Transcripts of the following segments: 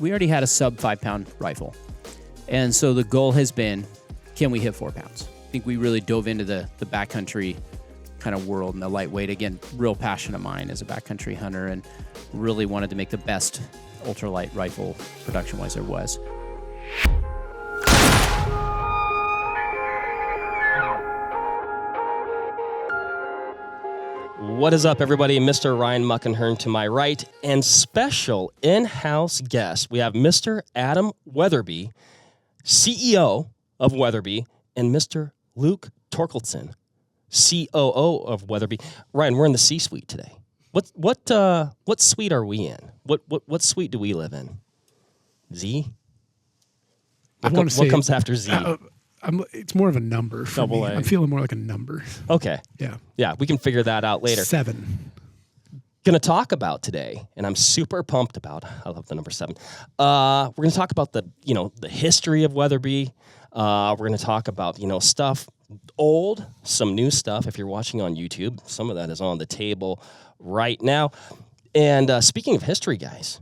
we already had a sub 5-pound rifle. And so the goal has been, can we hit 4 pounds? I think we really dove into the backcountry kind of world and the lightweight. Again, real passion of mine as a backcountry hunter, and really wanted to make the best ultralight rifle production-wise there was. What is up, everybody? Mr. Ryan Muckenhern to my right, and special in-house guest, we have Mr. Adam Weatherby, CEO of Weatherby, and Mr. Luke Thorkildsen, COO of Weatherby. Ryan, we're in the C-suite today. What suite are we in? What suite do we live in? Z? What comes after Z? It's more of a number for me. I'm feeling more like a number. Okay. Yeah, we can figure that out later. 7. Going to talk about today, and I'm super pumped about. I love the number 7. We're going to talk about the history of Weatherby. We're going to talk about stuff old, some new stuff. If you're watching on YouTube, some of that is on the table right now. And speaking of history, guys,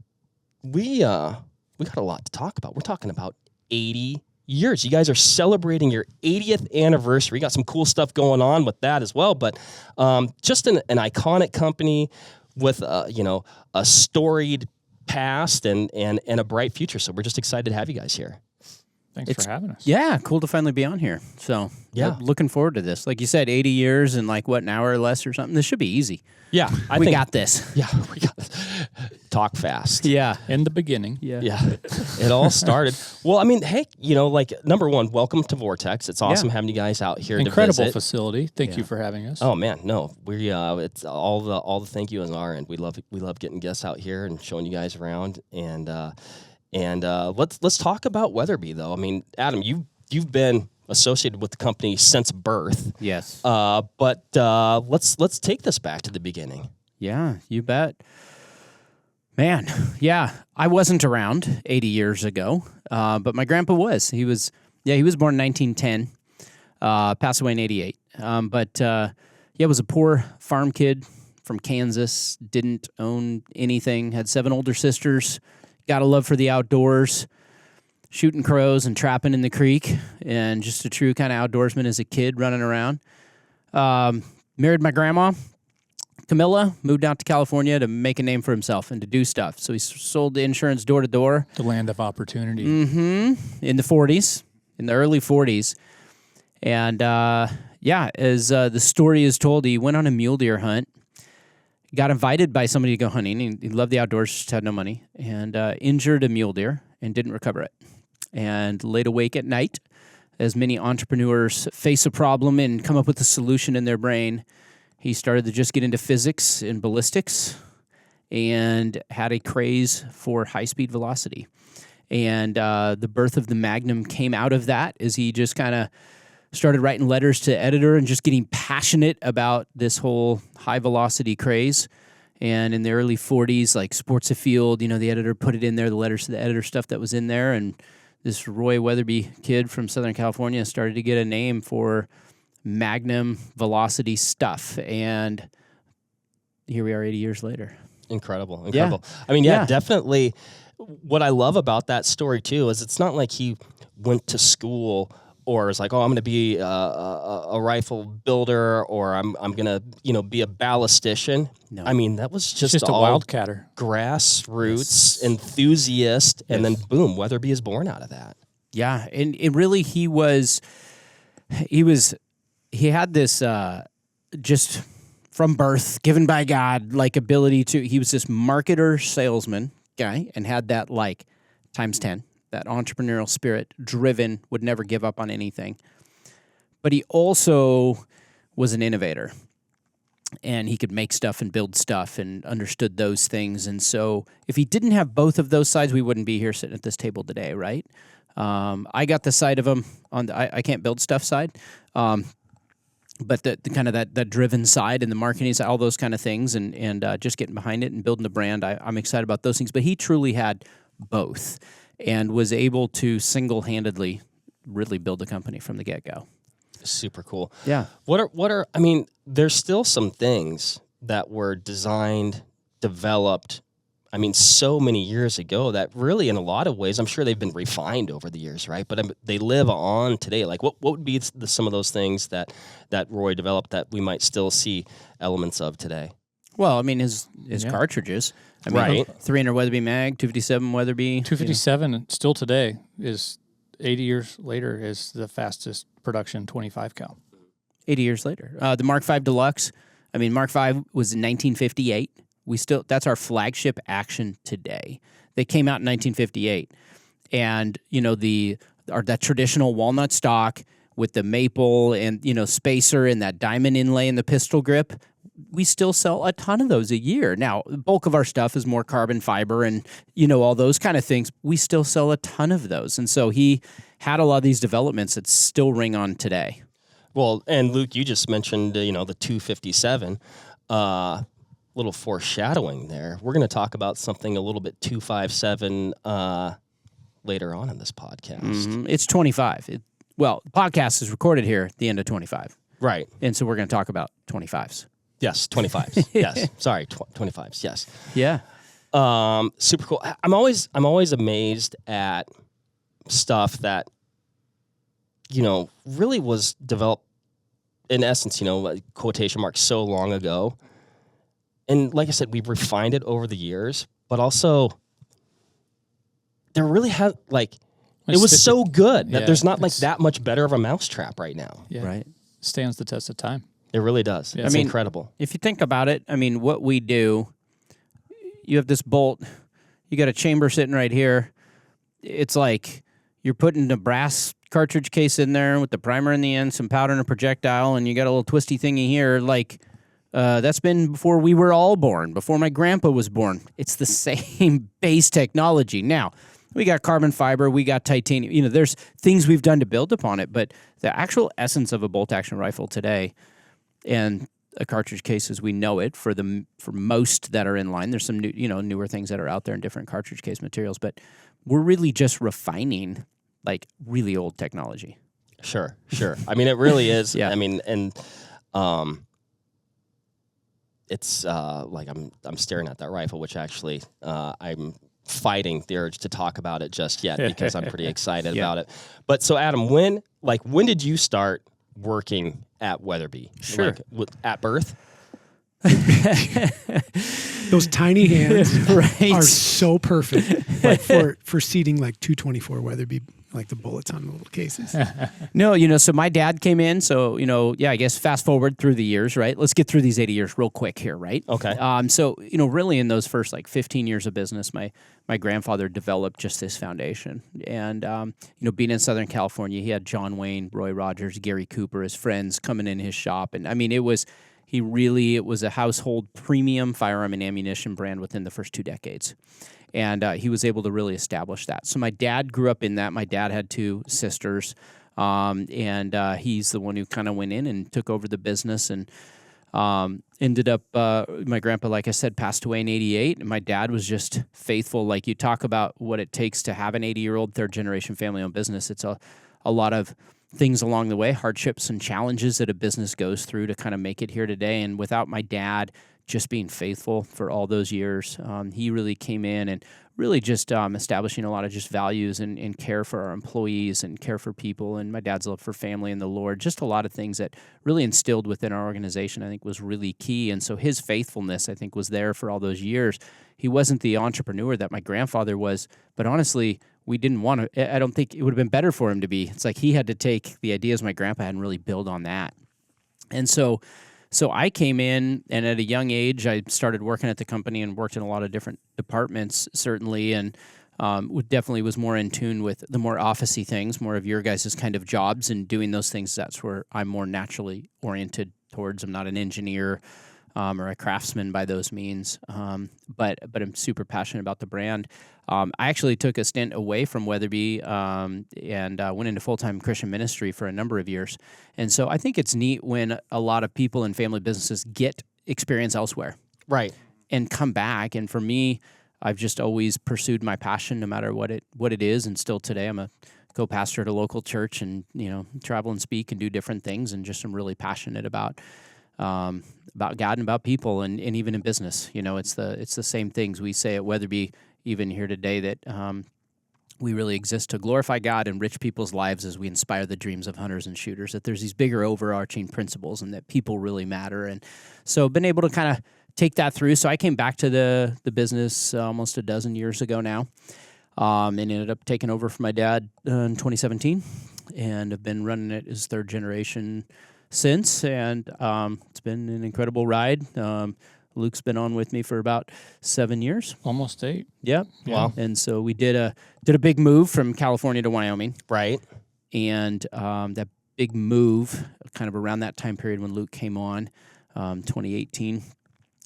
we got a lot to talk about. We're talking about 80 years. You guys are celebrating your 80th anniversary. Got some cool stuff going on with that as well. But just an iconic company with a storied past and a bright future. So we're just excited to have you guys here. Thanks for having us. Yeah, cool to finally be on here. So yeah, looking forward to this. Like you said, 80 years and an hour or less or something. This should be easy. Yeah, we got this. Yeah, we got this. Talk fast. Yeah, in the beginning. Yeah. It all started. Well, I mean, hey, number one, welcome to Vortex. It's awesome having you guys out here. Incredible to visit. Facility. Thank you for having us. Oh man, no, we it's all the thank you on our end. We love getting guests out here and showing you guys around and let's talk about Weatherby though. I mean, Adam, you've been associated with the company since birth. Yes. But let's take this back to the beginning. Yeah, you bet. Man, yeah, I wasn't around 80 years ago, but my grandpa was. He was born in 1910, passed away in 88. Was a poor farm kid from Kansas, didn't own anything, had 7 older sisters, got a love for the outdoors, shooting crows and trapping in the creek, and just a true kind of outdoorsman as a kid running around. Married my grandma, Camilla, moved out to California to make a name for himself and to do stuff. So he sold the insurance door to door. The land of opportunity. Mm-hmm. In the early 40s. And as the story is told, he went on a mule deer hunt, got invited by somebody to go hunting. He loved the outdoors, just had no money, and injured a mule deer and didn't recover it. And laid awake at night, as many entrepreneurs face a problem and come up with a solution in their brain. He started to just get into physics and ballistics and had a craze for high-speed velocity. And the birth of the Magnum came out of that as he just kind of started writing letters to editor and just getting passionate about this whole high-velocity craze. And in the early 40s, like Sports Afield, the editor put it in there, the letters to the editor stuff that was in there. And this Roy Weatherby kid from Southern California started to get a name for Magnum velocity stuff. And here we are 80 years later. Incredible. Yeah. I mean, definitely. What I love about that story, too, is it's not like he went to school or is like, I'm going to be a rifle builder, or I'm going to, be a ballistician. No. I mean, that was just a wildcatter. Grassroots enthusiast, and then boom, Weatherby is born out of that. Yeah, and it really, he had this just from birth, given by God, ability to, he was this marketer, salesman guy, and had that times 10. That entrepreneurial spirit, driven, would never give up on anything. But he also was an innovator, and he could make stuff and build stuff and understood those things. And so if he didn't have both of those sides, we wouldn't be here sitting at this table today, right? I got the side of him on the I can't build stuff side, but the kind of that driven side and the marketing side, all those kind of things, and just getting behind it and building the brand. I'm excited about those things. But he truly had both, and was able to single-handedly really build a company from the get-go. Super cool. Yeah. I mean, there's still some things that were designed, developed, I mean, so many years ago that really, in a lot of ways, I'm sure they've been refined over the years, right? But they live on today. Like, what would be some of those things that Roy developed that we might still see elements of today? Well, I mean, his cartridges. I mean, Right. 300 Weatherby mag, 257 Weatherby. 257 still today is 80 years later is the fastest production 25 cal. 80 years later. The Mark V Deluxe. I mean, Mark V was in 1958. That's our flagship action today. They came out in 1958, and that traditional walnut stock with the maple and spacer and that diamond inlay in the pistol grip. We still sell a ton of those a year. Now, the bulk of our stuff is more carbon fiber and all those kind of things. We still sell a ton of those, and so he had a lot of these developments that still ring on today. Well, and Luke, you just mentioned the 257. Little foreshadowing there. We're going to talk about something a little bit 257 later on in this podcast. Mm-hmm. It's 25. The podcast is recorded here at the end of 25. Right. And so we're going to talk about 25s. Yes, 25s. Yes. Sorry, 25s. Yes. Yeah. Super cool. I'm always amazed at stuff that really was developed in essence, quotation marks, so long ago. And like I said, we've refined it over the years, but also there really has it was so good that there's not that much better of a mousetrap right now. Yeah. Right. Stands the test of time. It really does. Yeah. It's incredible. If you think about it, I mean, what we do, you have this bolt, you got a chamber sitting right here. It's like you're putting a brass cartridge case in there with the primer in the end, some powder and a projectile, and you got a little twisty thingy here. That's been before we were all born, before my grandpa was born. It's the same base technology. Now, we got carbon fiber, we got titanium. There's things we've done to build upon it, but the actual essence of a bolt-action rifle today and a cartridge case as we know it for most that are in line. There's some newer things that are out there in different cartridge case materials, but we're really just refining really old technology. Sure. I mean, it really is. Yeah. I mean, and it's I'm staring at that rifle, which actually I'm fighting the urge to talk about it just yet because I'm pretty excited about it. But so Adam, when did you start working at Weatherby? Sure. At birth? Those tiny hands Right. are so perfect for seating 224 Weatherby, the bullets on the little cases. No, so my dad came in, so, I guess fast forward through the years, right? Let's get through these 80 years real quick here, right? Okay. So, really in those first 15 years of business, my grandfather developed just this foundation. And, being in Southern California, he had John Wayne, Roy Rogers, Gary Cooper, his friends coming in his shop. And I mean, it was a household premium firearm and ammunition brand within the first 2 decades. And he was able to really establish that. So my dad grew up in that. My dad had 2 sisters, and he's the one who kind of went in and took over the business and ended up, my grandpa, like I said, passed away in 88, and my dad was just faithful. Like you talk about what it takes to have an 80-year-old third-generation family-owned business. It's a lot of things along the way, hardships and challenges that a business goes through to kind of make it here today. And without my dad just being faithful for all those years, he really came in and really just establishing a lot of just values and care for our employees and care for people. And my dad's love for family and the Lord, just a lot of things that really instilled within our organization, I think was really key. And so his faithfulness, I think, was there for all those years. He wasn't the entrepreneur that my grandfather was, but honestly, we didn't want to. I don't think it would have been better for him to be. It's like he had to take the ideas my grandpa had and really build on that. And so I came in, and at a young age, I started working at the company and worked in a lot of different departments, certainly, and definitely was more in tune with the more office-y things, more of your guys' kind of jobs, and doing those things. That's where I'm more naturally oriented towards. I'm not an engineer or a craftsman by those means, but I'm super passionate about the brand. I actually took a stint away from Weatherby and went into full-time Christian ministry for a number of years. And so I think it's neat when a lot of people in family businesses get experience elsewhere. Right. And come back. And for me, I've just always pursued my passion no matter what it is. And still today, I'm a co-pastor at a local church and, travel and speak and do different things, and just am really passionate about about God and about people, and even in business. It's the same things we say at Weatherby, even here today, that we really exist to glorify God, enrich people's lives as we inspire the dreams of hunters and shooters, that there's these bigger overarching principles and that people really matter. And so I've been able to kind of take that through. So I came back to the business almost a dozen years ago now, and ended up taking over from my dad in 2017, and have been running it as third generation since. And it's been an incredible ride. Luke's been on with me for about 7 years. Almost 8. Yep. Wow. And so we did a big move from California to Wyoming. Right. And that big move, kind of around that time period when Luke came on, 2018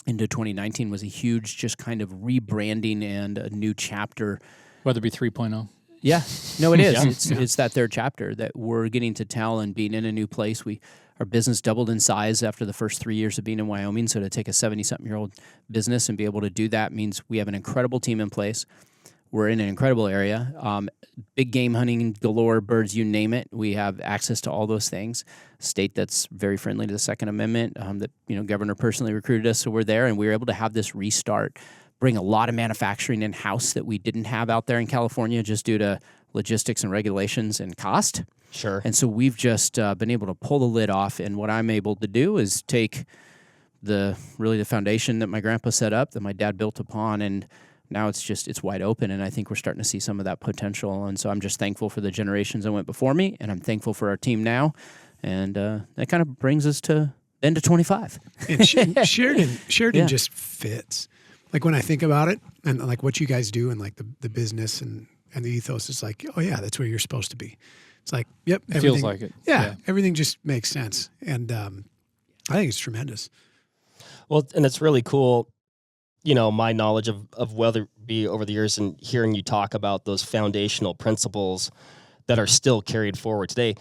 into 2019, was a huge just kind of rebranding and a new chapter. Weatherby 3.0. Yeah. No, it is. Yeah. It's that third chapter that we're getting to tell, and being in a new place. Our business doubled in size after the first 3 years of being in Wyoming. So to take a 70-something-year-old business and be able to do that means we have an incredible team in place. We're in an incredible area. Big game hunting galore, birds, you name it. We have access to all those things. State that's very friendly to the Second Amendment. That governor personally recruited us, so we're there, and we were able to have this restart, bring a lot of manufacturing in-house that we didn't have out there in California just due to logistics and regulations and cost. Sure. And so we've just been able to pull the lid off, and what I'm able to do is take the foundation that my grandpa set up, that my dad built upon, and now it's wide open, and I think we're starting to see some of that potential. And so I'm just thankful for the generations that went before me, and I'm thankful for our team now, and that kind of brings us to 25. And Sheridan Yeah. just fits. Like when I think about it, and like what you guys do, and like the business and the ethos, is like, oh yeah, that's where you're supposed to be. It's like, yep, It feels like it. Yeah, everything just makes sense, and I think it's tremendous. Well, and it's really cool, my knowledge of Weatherby over the years, and hearing you talk about those foundational principles that are still carried forward today.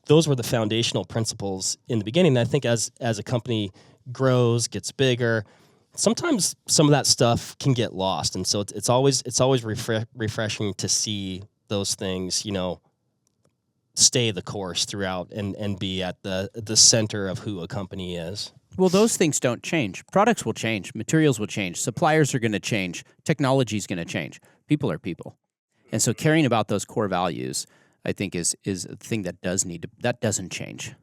Those were the foundational principles in the beginning. And I think as a company grows, gets bigger, sometimes some of that stuff can get lost. And so it's always refreshing to see those things, stay the course throughout and be at the center of who a company is. Well, those things don't change. Products will change. Materials will change. Suppliers are going to change. Technology is going to change. People are people. And so caring about those core values, I think, is a thing that doesn't change,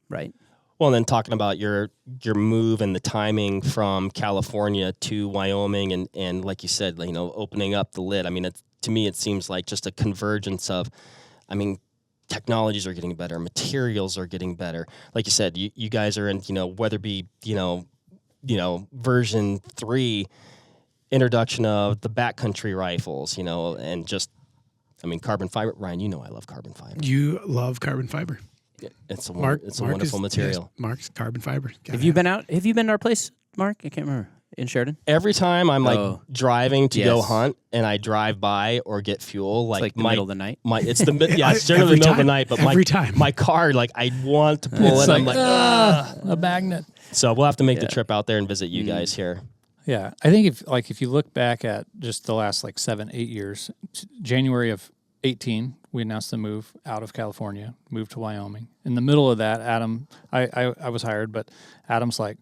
right? Well, and then talking about your move and the timing from California to Wyoming, and like you said, opening up the lid. I mean, to me, it seems like just a convergence of, technologies are getting better, materials are getting better. Like you said, you guys are in, Weatherby, version 3, introduction of the backcountry rifles, and just, carbon fiber. Ryan, I love carbon fiber. You love carbon fiber. It's a wonderful material. Yes, Mark's carbon fiber. Have you been to our place, Mark? I can't remember. In Sheridan? Every time I'm driving to go Yes. hunt and I drive by or get fuel, It's like the middle of the night. it's generally the middle of the night, but my car, I want to pull It's it. I'm like, like, a magnet. So we'll have to make the trip out there and visit you guys here. Yeah, I think if you look back at just the last 7-8 years, January of 18, we announced the move out of California, moved to Wyoming. In the middle of that, Adam, I was hired, but Adam's like,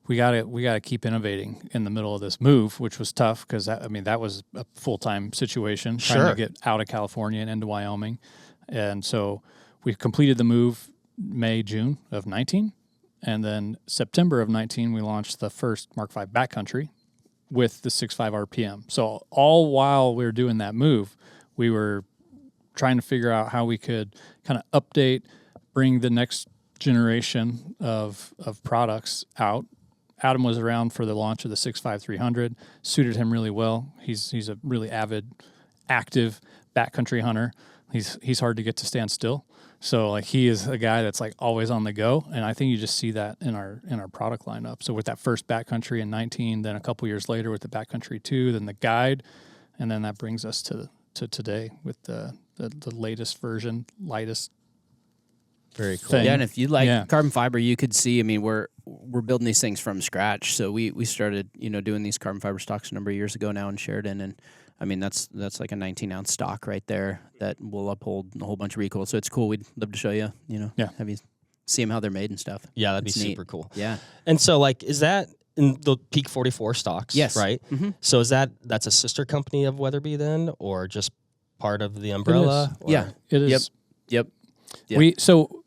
we gotta keep innovating in the middle of this move, which was tough because that was a full-time situation trying to get out of California and into Wyoming, and so we completed the move June of 19. And then September of 19, we launched the first Mark V backcountry with the 6.5 RPM. So all while we were doing that move, we were trying to figure out how we could kind of update, bring the next generation of products out. Adam was around for the launch of the 6.5 300, suited him really well. He's a really avid, active backcountry hunter. He's hard to get to stand still. So he is a guy that's always on the go, and I think you just see that in our product lineup. So with that first backcountry in 19, then a couple years later with the backcountry 2, then the guide, and then that brings us to today with the latest version, lightest. Very cool. Thing. Yeah, and if you like carbon fiber, you could see. We're building these things from scratch. So we started doing these carbon fiber stocks a number of years ago now in Sheridan, and that's like a 19-ounce stock right there that will uphold a whole bunch of recoil. So it's cool. We'd love to show you. Have you see them how they're made and stuff. Yeah, that'd It's be neat. super cool. Yeah. And so, like, is that in the Peak 44 stocks? Yes. Right? Mm-hmm. So is that's a sister company of Weatherby then, or just part of the umbrella? Or? Yeah. It is. Yep. Yeah. So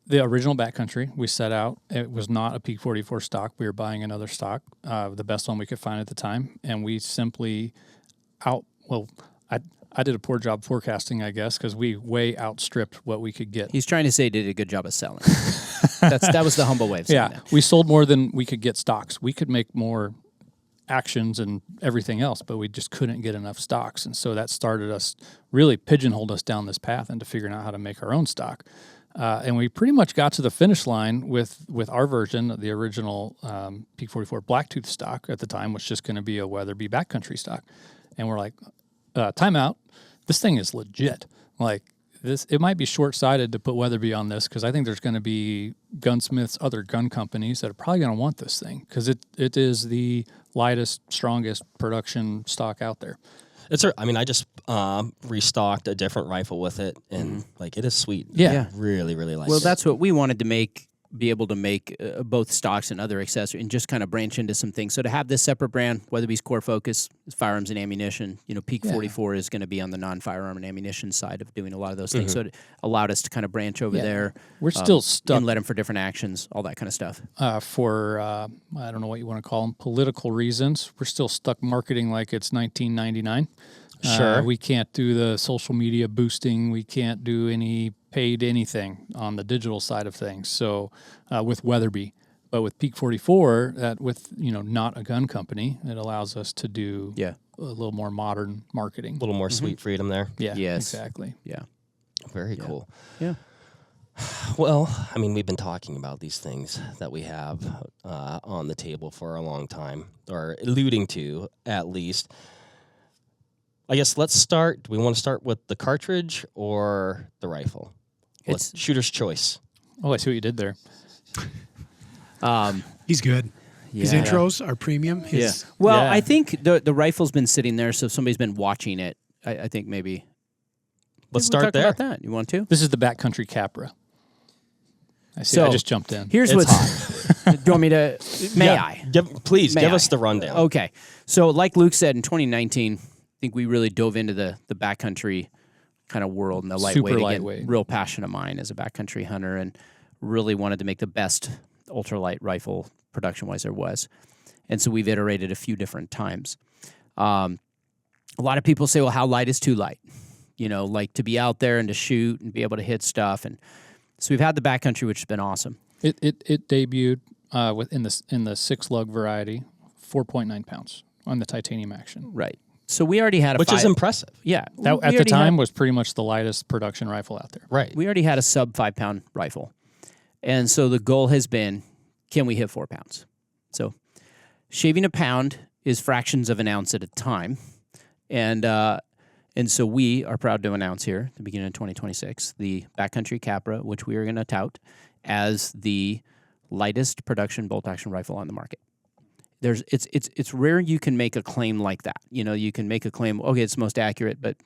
the original Backcountry, we set out. It was not a Peak 44 stock. We were buying another stock, the best one we could find at the time, and we simply I did a poor job forecasting, I guess, because we way outstripped what we could get. He's trying to say he did a good job of selling. That was the humble way of saying that. We sold more than we could get stocks. We could make more actions and everything else, but we just couldn't get enough stocks. And so that started us, really pigeonholed us down this path into figuring out how to make our own stock. And we pretty much got to the finish line with our version of the original Peak 44 Blacktooth stock at the time, which was just going to be a Weatherby Backcountry stock. And we're like, time out. This thing is legit. Like this, it might be short-sighted to put Weatherby on this because I think there's going to be gunsmiths, other gun companies that are probably going to want this thing because it is the lightest, strongest production stock out there. I just restocked a different rifle with it, and like it is sweet. Yeah. Really, really like it. Well, that's what we wanted to be able to make both stocks and other accessories and just kind of branch into some things. So to have this separate brand, Weatherby's core focus is firearms and ammunition. Peak 44 is going to be on the non-firearm and ammunition side of doing a lot of those things. So it allowed us to kind of branch over there. We're still stuck. And let them for different actions, all that kind of stuff. For I don't know what you want to call them, political reasons. We're still stuck marketing like it's 1999. Sure. We can't do the social media boosting. We can't do any paid anything on the digital side of things. So with Weatherby, but with Peak 44, with not a gun company, it allows us to do a little more modern marketing, a little more sweet freedom there. Yeah, Yes. exactly. Yeah. Very cool. Yeah. Well, I mean, we've been talking about these things that we have on the table for a long time, or alluding to at least. I guess let's start. Do we want to start with the cartridge or the rifle? It's shooter's choice. Oh, I see what you did there. He's good. His intros are premium. Well, I think the rifle's been sitting there, so if somebody's been watching it, I think maybe. Let's we'll start talk there. about that. You want to? This is the Backcountry Capra. I see. So, I just jumped in. Here's It's what's. Do you want me to? May I? Please May give I? us the rundown. Okay. So, like Luke said, in 2019, I think we really dove into the backcountry kind of world and the lightweight. Super Again, lightweight. real passion of mine as a backcountry hunter, and really wanted to make the best ultralight rifle production-wise there was. And so we've iterated a few different times. A lot of people say, well, how light is too light? Like to be out there and to shoot and be able to hit stuff. And so we've had the backcountry, which has been awesome. It debuted in the 6-lug variety, 4.9 pounds on the titanium action. Right. So we already had Which is impressive. Yeah. That, at the time, was pretty much the lightest production rifle out there. Right. We already had a sub 5 pound rifle. And so the goal has been, can we hit 4 pounds? So shaving a pound is fractions of an ounce at a time. And so we are proud to announce here at the beginning of 2026 the Backcountry Capra, which we are going to tout as the lightest production bolt action rifle on the market. It's rare you can make a claim like that. You can make a claim, okay, it's the most accurate, but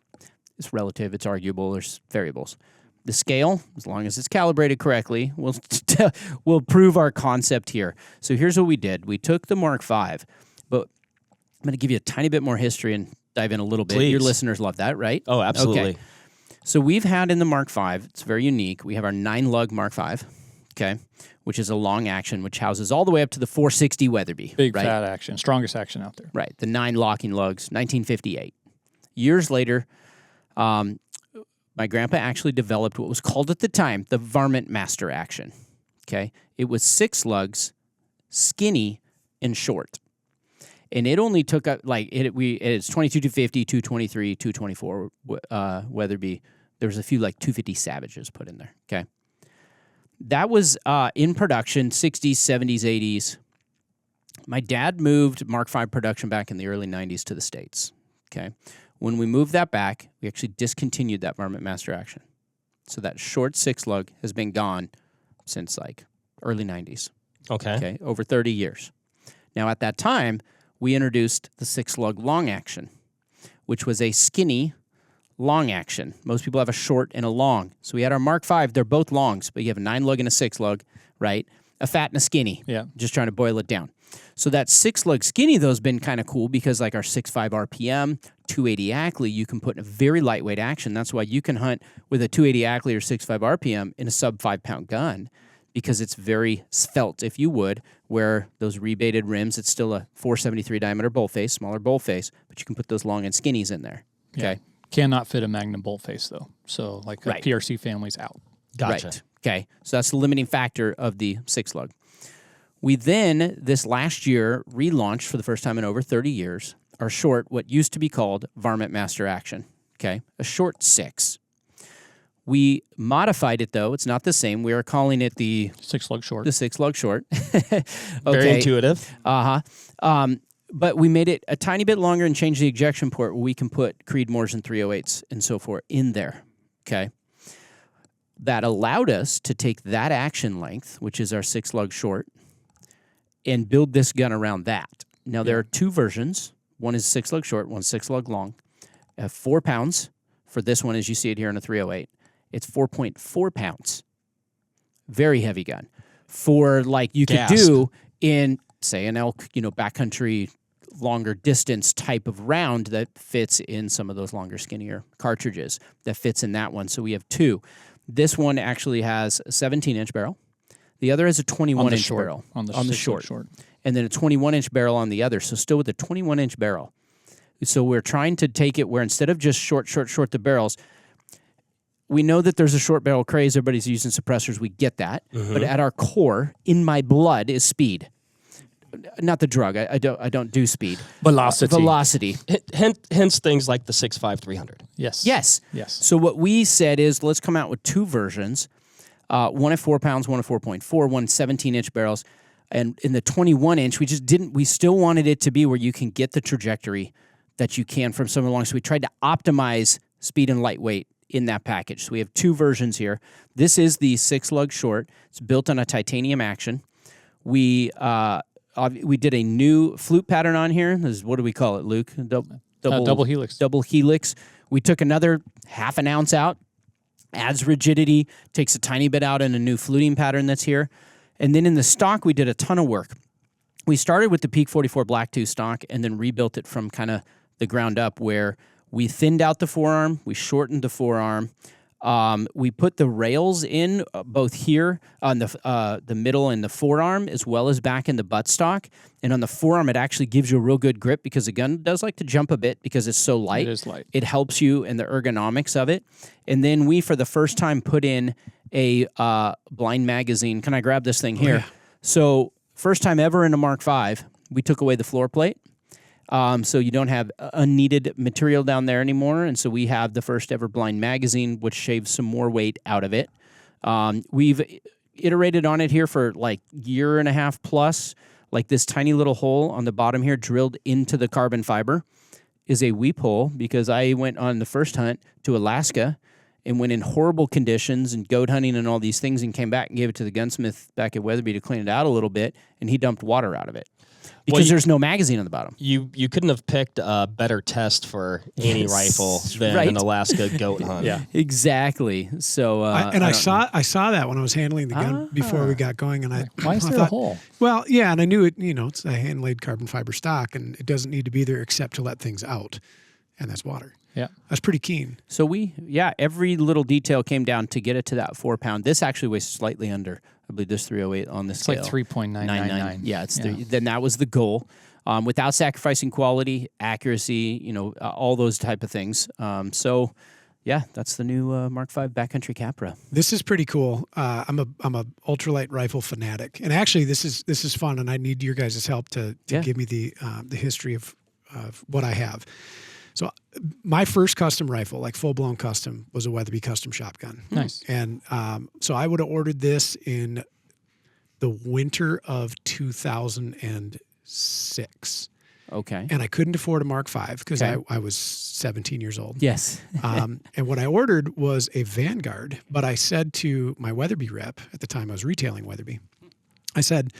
it's relative, it's arguable, there's variables. The scale, as long as it's calibrated correctly, will prove our concept here. So here's what we did. We took the Mark V, but I'm going to give you a tiny bit more history and dive in a little bit. Please. Your listeners love that, right? Oh, absolutely. Okay. So we've had in the Mark V, it's very unique. We have our 9-lug Mark V, okay, which is a long action, which houses all the way up to the 460 Weatherby. Big right? fat action, strongest action out there. Right, the 9 locking lugs, 1958. Years later, my grandpa actually developed what was called at the time the Varmint Master action. Okay, it was 6 lugs, skinny and short, and it only took it's 22 to 50, 223, 224 Weatherby. There was a few like 250 Savages put in there. Okay, that was in production 60s, 70s, 80s. My dad moved Mark V production back in the early 90s to the States. Okay. When we moved that back, we actually discontinued that Varmint Master action. So that short 6-lug has been gone since like early 90s. Okay. Over 30 years. Now at that time, we introduced the 6-lug long action, which was a skinny, long action. Most people have a short and a long. So we had our Mark V. They're both longs, but you have a 9-lug and a 6-lug, right? A fat and a skinny. Yeah. Just trying to boil it down. So that 6-lug skinny, though, has been kind of cool because like our 6.5 RPM, 280 Ackley, you can put in a very lightweight action. That's why you can hunt with a 280 Ackley or 6.5 RPM in a sub 5-pound gun because it's very svelte, if you would, where those rebated rims, it's still a 473 diameter bolt face, smaller bolt face, but you can put those long and skinnies in there. Okay. Yeah. Cannot fit a Magnum bolt face, though. So like a Right. PRC family's out. Gotcha. Right. Okay. So that's the limiting factor of the 6-lug. We then, this last year, relaunched for the first time in over 30 years, our short, what used to be called Varmint Master Action. Okay. A short 6. We modified it, though. It's not the same. We are calling it the 6-lug short. 6-lug short. Very intuitive. But we made it a tiny bit longer and changed the ejection port where we can put Creedmoors and 308s and so forth in there. Okay. That allowed us to take that action length, which is our 6-lug short, and build this gun around that. Now, there are two versions. One is 6-lug short, one's 6-lug long. 4 pounds for this one, as you see it here in a 308. It's 4.4 pounds. Very heavy gun. For like you could do in, say, an elk, backcountry, longer distance type of round that fits in some of those longer, skinnier cartridges that fits in that one. So we have two. This one actually has a 17-inch barrel. The other has a 21-inch barrel on the short. and then a 21-inch barrel on the other. So still with a 21-inch barrel. So we're trying to take it where instead of just short the barrels, we know that there's a short barrel craze. Everybody's using suppressors. We get that. But at our core, in my blood, is speed. Not the drug. I don't do speed. Velocity. Hence things like the 6.5 300. Yes. Yes. So what we said is let's come out with two versions. One at 4 pounds, one at 4.4, one 17-inch barrels. And in the 21-inch, we still wanted it to be where you can get the trajectory that you can from somewhere along. So we tried to optimize speed and lightweight in that package. So we have two versions here. This is the 6-lug short. It's built on a titanium action. We did a new flute pattern on here. What do we call it, Luke? Double helix. Double helix. We took another half an ounce out, adds rigidity, takes a tiny bit out in a new fluting pattern that's here. And then in the stock, we did a ton of work. We started with the Peak 44 Blacktooth stock and then rebuilt it from kind of the ground up where we thinned out the forearm, we shortened the forearm, we put the rails in both here on the middle and the forearm as well as back in the buttstock. And on the forearm, it actually gives you a real good grip because the gun does like to jump a bit because it's so light. It is light. It helps you in the ergonomics of it. And then we, for the first time, put in a blind magazine. Can I grab this thing here? yeah. So first time ever in a Mark V, we took away the floor plate. So you don't have unneeded material down there anymore. And so we have the first ever blind magazine, which shaves some more weight out of it. We've iterated on it here for like year and a half plus. Like this tiny little hole on the bottom here drilled into the carbon fiber is a weep hole because I went on the first hunt to Alaska and went in horrible conditions and goat hunting and all these things and came back and gave it to the gunsmith back at Weatherby to clean it out a little bit, and he dumped water out of it. Because there's no magazine on the bottom. You couldn't have picked a better test for any rifle than right. an Alaska goat hunt. Yeah. Exactly. So I saw that when I was handling the gun before we got going, and Why is there a hole? Well, yeah, and I knew it. It's a hand laid carbon fiber stock, and it doesn't need to be there except to let things out, and that's water. Yeah. I was pretty keen. So every little detail came down to get it to that 4 pound. This actually weighs slightly under. I believe this 308 on this scale. It's like 3.999. Yeah, then that was the goal. Without sacrificing quality, accuracy, all those type of things. So, that's the new Mark V Backcountry Capra. This is pretty cool. I'm a ultralight rifle fanatic, and actually, this is fun, and I need your guys' help to give me the history of what I have. So my first custom rifle, like full-blown custom, was a Weatherby custom shotgun. Nice. And so I would have ordered this in the winter of 2006. Okay. And I couldn't afford a Mark V because I was 17 years old. Yes. And what I ordered was a Vanguard, but I said to my Weatherby rep, at the time I was retailing Weatherby, I said,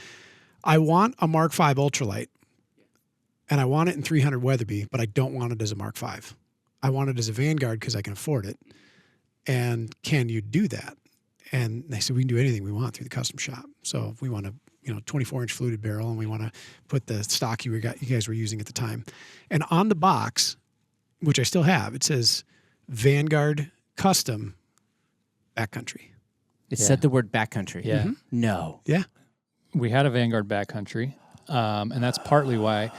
I want a Mark V ultralight. And I want it in 300 Weatherby, but I don't want it as a Mark V. I want it as a Vanguard because I can afford it. And can you do that? And they said, we can do anything we want through the custom shop. So if we want to, 24-inch fluted barrel, and we want to put the stock you guys were using at the time. And on the box, which I still have, it says Vanguard Custom Backcountry. It said the word backcountry. Yeah. Mm-hmm. No. Yeah. We had a Vanguard Backcountry, and that's partly why.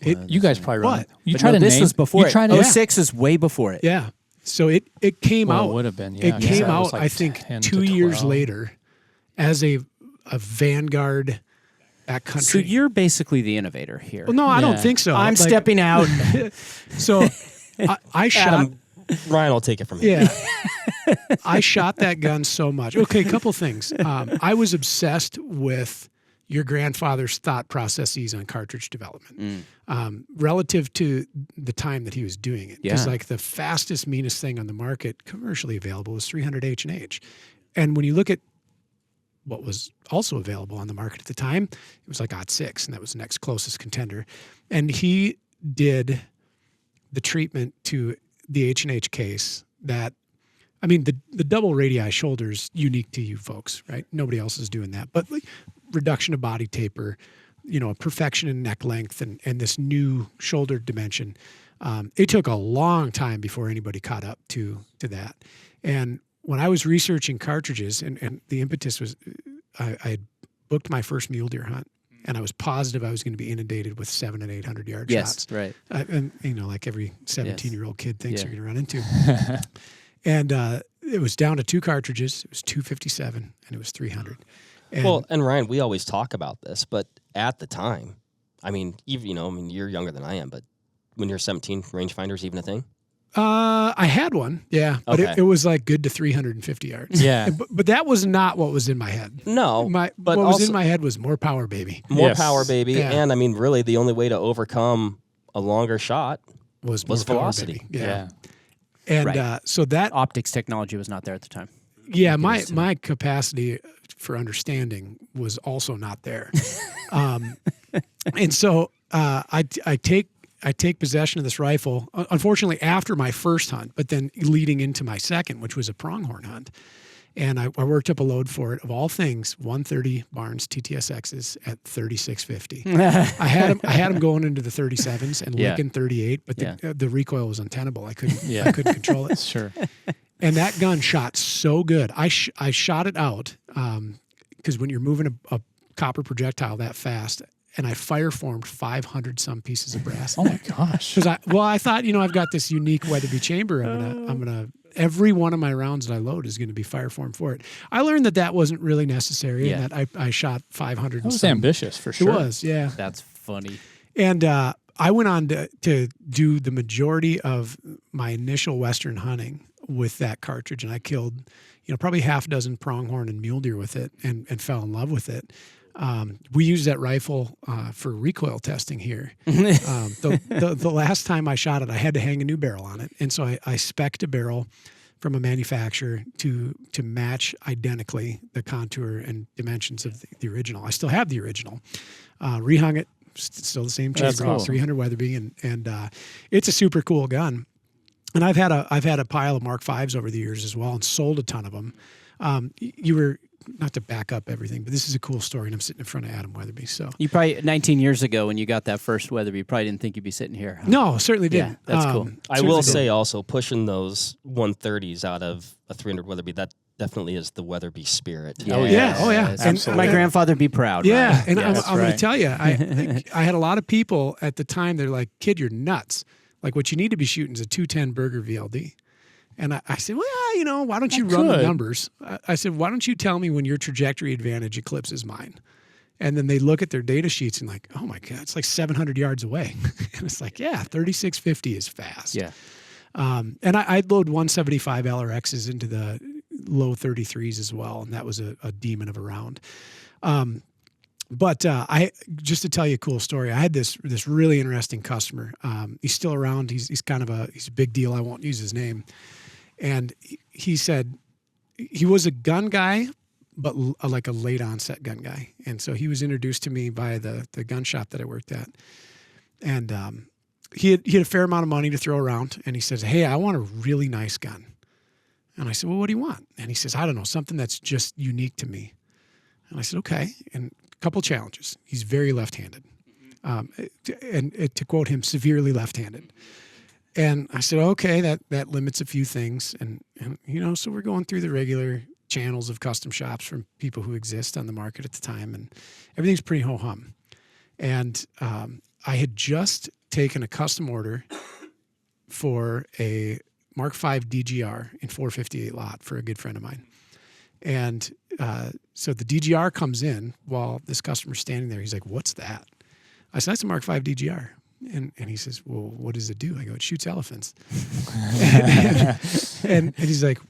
You guys probably run it. You But tried no, to this name. was before You it. tried to. 06 is way before it. Yeah. So it came Well, out. it would have been. Yeah, It came that was out, like I think, 10 to 2 years 12. later as a Vanguard Backcountry. So you're basically the innovator here. Well, no, I don't Yeah. think so. I'm Like, stepping out. So I shot. Adam, Ryan will take it from here. Yeah. I shot that gun so much. Okay, a couple things. I was obsessed with your grandfather's thought processes on cartridge development relative to the time that he was doing it. Because like the fastest, meanest thing on the market commercially available was 300 H&H. And when you look at what was also available on the market at the time, it was like .6, and that was the next closest contender. And he did the treatment to the H&H case that, I mean, the double radii shoulder is unique to you folks, right? Nobody else is doing that. But like reduction of body taper, a perfection in neck length and this new shoulder dimension. It took a long time before anybody caught up to that. And when I was researching cartridges, and the impetus was, I had booked my first mule deer hunt, and I was positive I was going to be inundated with 700 and 800 yard shots. Yes, right. And like every 17-year-old kid thinks you're going to run into. And it was down to 2 cartridges. It was 257 and it was 300. And Ryan, we always talk about this, but at the time, I mean, you're younger than I am, but when you're 17, rangefinder's even a thing? I had one, yeah, but Okay. it was like good to 350 yards. Yeah. But that was not what was in my head. No, What but was also in my head was more power, baby. more Yes. power, baby. Yeah. And I mean, really, the only way to overcome a longer shot Was was more power, velocity. baby. Yeah. And Right. so that, Optics technology was not there at the time. yeah, my capacity for understanding was also not there. And so I take possession of this rifle, unfortunately after my first hunt, but then leading into my second, which was a pronghorn hunt. And I worked up a load for it, of all things, 130 Barnes TTSXs at 3650. I had them going into the 37s and licking 38, but the recoil was untenable. I couldn't control it. Sure. And that gun shot so good. I shot it out because when you're moving a copper projectile that fast, and I fire formed 500 some pieces of brass. Oh my gosh. Because I thought, I've got this unique Weatherby chamber. I'm gonna every one of my rounds that I load is going to be fire formed for it. I learned that wasn't really necessary, and that I shot 500. That was ambitious for sure. It was, yeah. That's funny. And I went on to do the majority of my initial Western hunting with that cartridge, and I killed, probably half a dozen pronghorn and mule deer with it, and fell in love with it. We used that rifle for recoil testing here. The last time I shot it, I had to hang a new barrel on it, and so I spec'd a barrel from a manufacturer to match identically the contour and dimensions of the original. I still have the original. Rehung it, still the same chamber, cool. 300 Weatherby, and it's a super cool gun. And I've had a pile of Mark Vs over the years as well, and sold a ton of them. You were, not to back up everything, but this is a cool story, and I'm sitting in front of Adam Weatherby. So You probably 19 years ago when you got that first Weatherby, you probably didn't think you'd be sitting here. Huh? no, certainly didn't. Yeah, that's cool. I will say also, pushing those 130s out of a 300 Weatherby, that definitely is the Weatherby spirit. Oh yeah. Yes, And my grandfather would be proud. Yeah, Ryan. and Yes. I'm going right. to tell you, I had a lot of people at the time. They're like, "Kid, you're nuts! Like, what you need to be shooting is a 210 Berger VLD." And I said, well, why don't you run the numbers? I said, why don't you tell me when your trajectory advantage eclipses mine? And then they look at their data sheets and like, oh my God, it's like 700 yards away. And it's like, yeah, 3650 is fast. Yeah. And I'd load 175 LRXs into the low 33s as well. And that was a demon of a round. But just to tell you a cool story, I had this really interesting customer. He's still around. He's kind of he's a big deal. I won't use his name. And he said he was a gun guy, but like a late onset gun guy. And so he was introduced to me by the gun shop that I worked at. And he had a fair amount of money to throw around, and he says, "Hey, I want a really nice gun." And I said, "Well, what do you want?" And he says, "I don't know, something that's just unique to me." And I said, "Okay." And a couple challenges. He's very left-handed. And to quote him, severely left-handed. And I said, "Okay, that limits a few things." And so we're going through the regular channels of custom shops from people who exist on the market at the time, and everything's pretty ho-hum. And I had just taken a custom order for a Mark V DGR in 458 lot for a good friend of mine. And so the DGR comes in while this customer's standing there. He's like, "What's that?" I said, "That's a Mark V DGR." And he says, "Well, what does it do?" I go, "It shoots elephants." and he's like,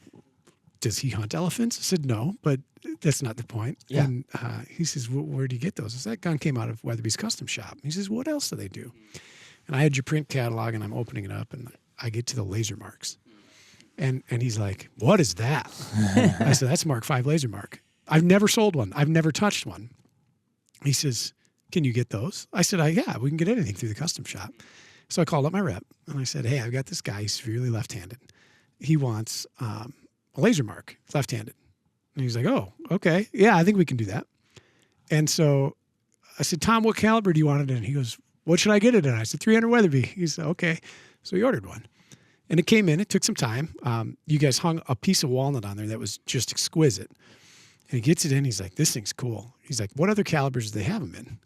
"Does he hunt elephants?" I said, "No, but that's not the point." Yeah. And he says, "Where do you get those?" I said, "That gun came out of Weatherby's custom shop." He says, "What else do they do?" And I had your print catalog, and I'm opening it up, and I get to the laser marks. And he's like, "What is that?" I said, "That's a Mark V laser mark. I've never sold one. I've never touched one." He says, "Can you get those?" I said, "Yeah, we can get anything through the custom shop." So I called up my rep, and I said, "Hey, I've got this guy. He's severely left-handed. He wants a laser mark, left-handed." And he's like, "Oh, okay. Yeah, I think we can do that." And so I said, "Tom, what caliber do you want it in?" He goes, "What should I get it in?" I said, 300 Weatherby. He said, "Okay." So he ordered one. And it came in. It took some time. You guys hung a piece of walnut on there that was just exquisite. And he gets it in. He's like, "This thing's cool." He's like, "What other calibers do they have them in?"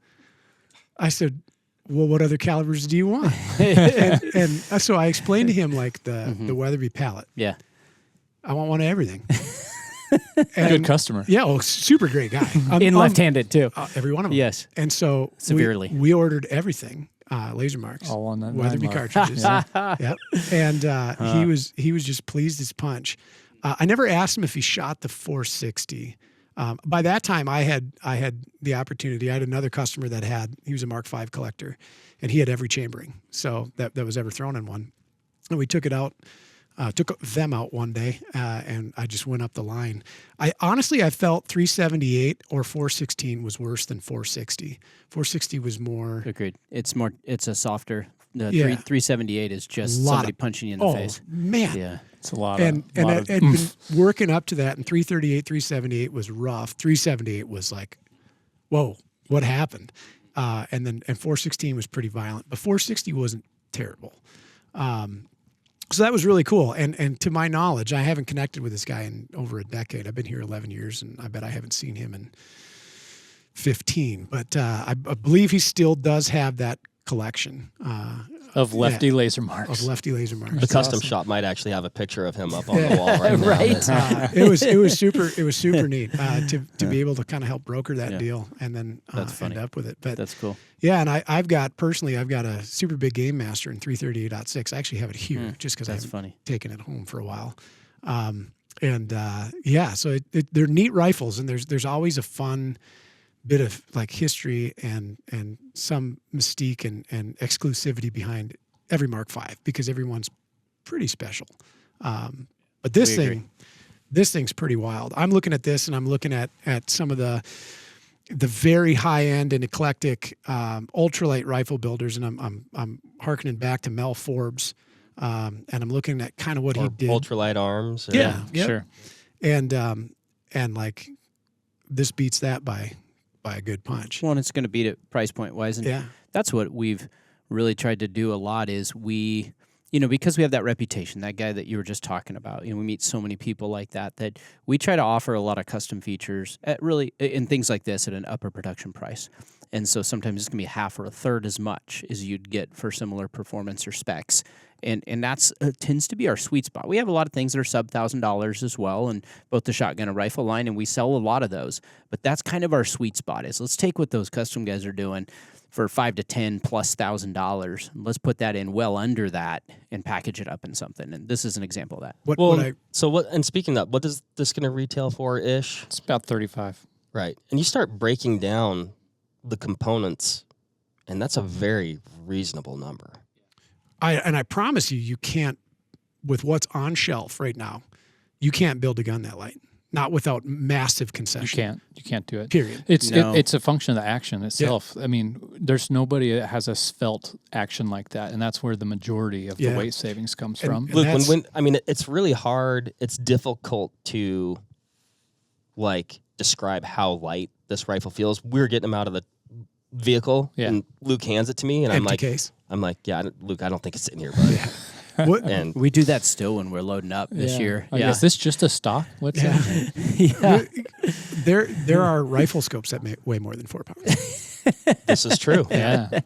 I said, "Well, what other calibers do you want?" and so I explained to him like the Weatherby palette. Yeah. I want one of everything. Good customer. Yeah, well, super great guy. In left-handed too. Every one of them. Yes. And so Severely. we ordered everything, laser marks, All on that Weatherby 9 mark. cartridges. Yep. And he was just pleased as punch. I never asked him if he shot the 460. By that time, I had the opportunity. I had another customer he was a Mark V collector, and he had every chambering so that was ever thrown in one. And we took it out, took them out one day, and I just went up the line. I felt 378 or 416 was worse than 460. 460 was more. Agreed. It's a softer. The Yeah. 378 is just somebody punching you in the face. Man. Yeah. It's a lot And of I'd been working up to that, and 338, 378 was rough. 378 was like, whoa, what happened? And 416 was pretty violent, but 460 wasn't terrible. So that was really cool. And to my knowledge, I haven't connected with this guy in over a decade. I've been here 11 years, and I bet I haven't seen him in 15. But I believe he still does have that collection of lefty laser marks. The custom shop might actually have a picture of him up on the wall right now. Right. It was super neat to be able to kind of help broker that deal and then end up with it. But that's cool. Yeah, and I've got a super big Game Master in 338.6. I actually have it here just because I've taken it home for a while. So they're neat rifles, and there's always a fun bit of like history and some mystique and exclusivity behind every Mark V because everyone's pretty special. But this thing's pretty wild. I'm looking at this, and I'm looking at some of the very high end and eclectic ultralight rifle builders, and I'm hearkening back to Mel Forbes, and I'm looking at kind of what he did. Ultralight arms. Yeah, sure. And like this beats that by a good punch. Well, and it's going to beat it price point wise. And that's what we've really tried to do a lot is because we have that reputation, that guy that you were just talking about, we meet so many people like that we try to offer a lot of custom features in things like this at an upper production price. And so sometimes it's going to be half or a third as much as you'd get for similar performance or specs. And that's tends to be our sweet spot. We have a lot of things that are sub $1,000 as well, and both the shotgun and rifle line, and we sell a lot of those. But that's kind of our sweet spot is let's take what those custom guys are doing for $5,000 to $10,000+. Let's put that in well under that and package it up in something. And this is an example of that. And speaking of that, what is this going to retail for ish? It's about $35. Right. And you start breaking down the components, and that's a very reasonable number. I promise you can't, with what's on shelf right now, you can't build a gun that light. not without massive concession. You can't do it. Period. It's No. it's a function of the action itself. I mean, there's nobody that has a svelte action like that, and that's where the majority of the weight savings comes from. And Luke, that's- when I mean, it's really hard. It's difficult to like describe how light this rifle feels. We're getting them out of the vehicle, and Luke hands it to me, and Empty case. I'm like, yeah, Luke, I don't think it's in here, bud. What, And We do that still when we're loading up this year. Like, is this just a stock? What's Yeah. there are rifle scopes that weigh more than 4 pounds. this is true. Yeah.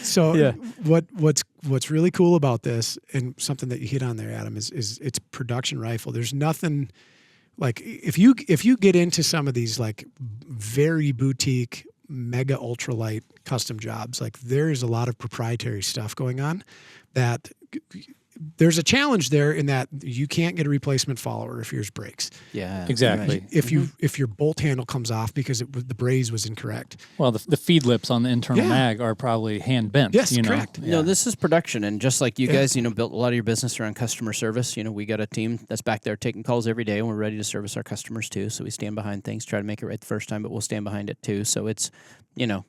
So what's really cool about this, and something that you hit on there, Adam, is it's production rifle. There's nothing like if you get into some of these like very boutique, mega ultralight custom jobs, like there's a lot of proprietary stuff going on that there's a challenge there in that you can't get a replacement follower if yours breaks. Yeah. Exactly. If your bolt handle comes off because the braze was incorrect. Well, the feed lips on the internal mag are probably hand bent. Yes, you know? correct. Yeah. No, this is production, and just like you guys, built a lot of your business around customer service. We got a team that's back there taking calls every day, and we're ready to service our customers too. So we stand behind things, try to make it right the first time, but we'll stand behind it too. So it's, you're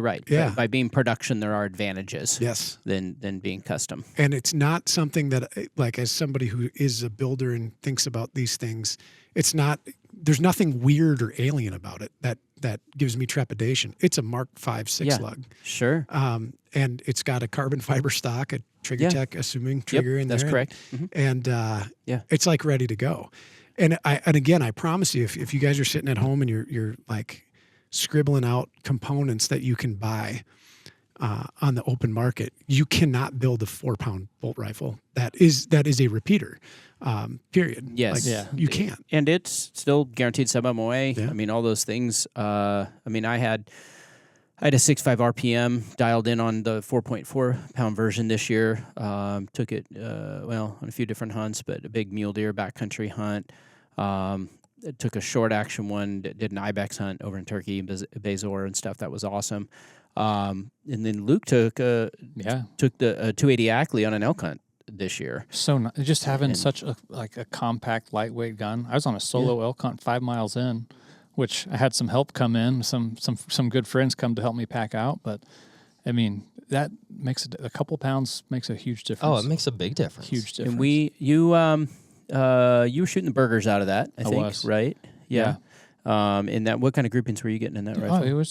right. Yeah. By being production, there are advantages. Yes. Than being custom. And it's not something that, like, as somebody who is a builder and thinks about these things, there's nothing weird or alien about it that gives me trepidation. It's a Mark V 6-lug. Sure. And it's got a carbon fiber stock, a Trigger Tech assuming trigger in there. That's correct. And it's like ready to go. And again, I promise you, if you guys are sitting at home and you're like scribbling out components that you can buy on the open market, you cannot build a 4-pound bolt rifle that is a repeater. Period. Yes. You can't. And it's still guaranteed sub-MOA. Yeah. I mean, all those things. I had a 6.5 RPM dialed in on the 4.4 pound version this year. Took it, on a few different hunts, but a big mule deer backcountry hunt. It took a short action one, did an ibex hunt over in Turkey, Bezor and stuff. That was awesome. And then Luke took the 280 Ackley on an elk hunt this year. So just having such a compact, lightweight gun. I was on a solo elk hunt 5 miles in, which I had some help come in. Some good friends come to help me pack out. But I mean, that makes a couple pounds makes a huge difference. Oh, it makes a big difference. Huge difference. And you were shooting the burgers out of that, I think, was. right? Yeah. In that, what kind of groupings were you getting in that rifle? Oh,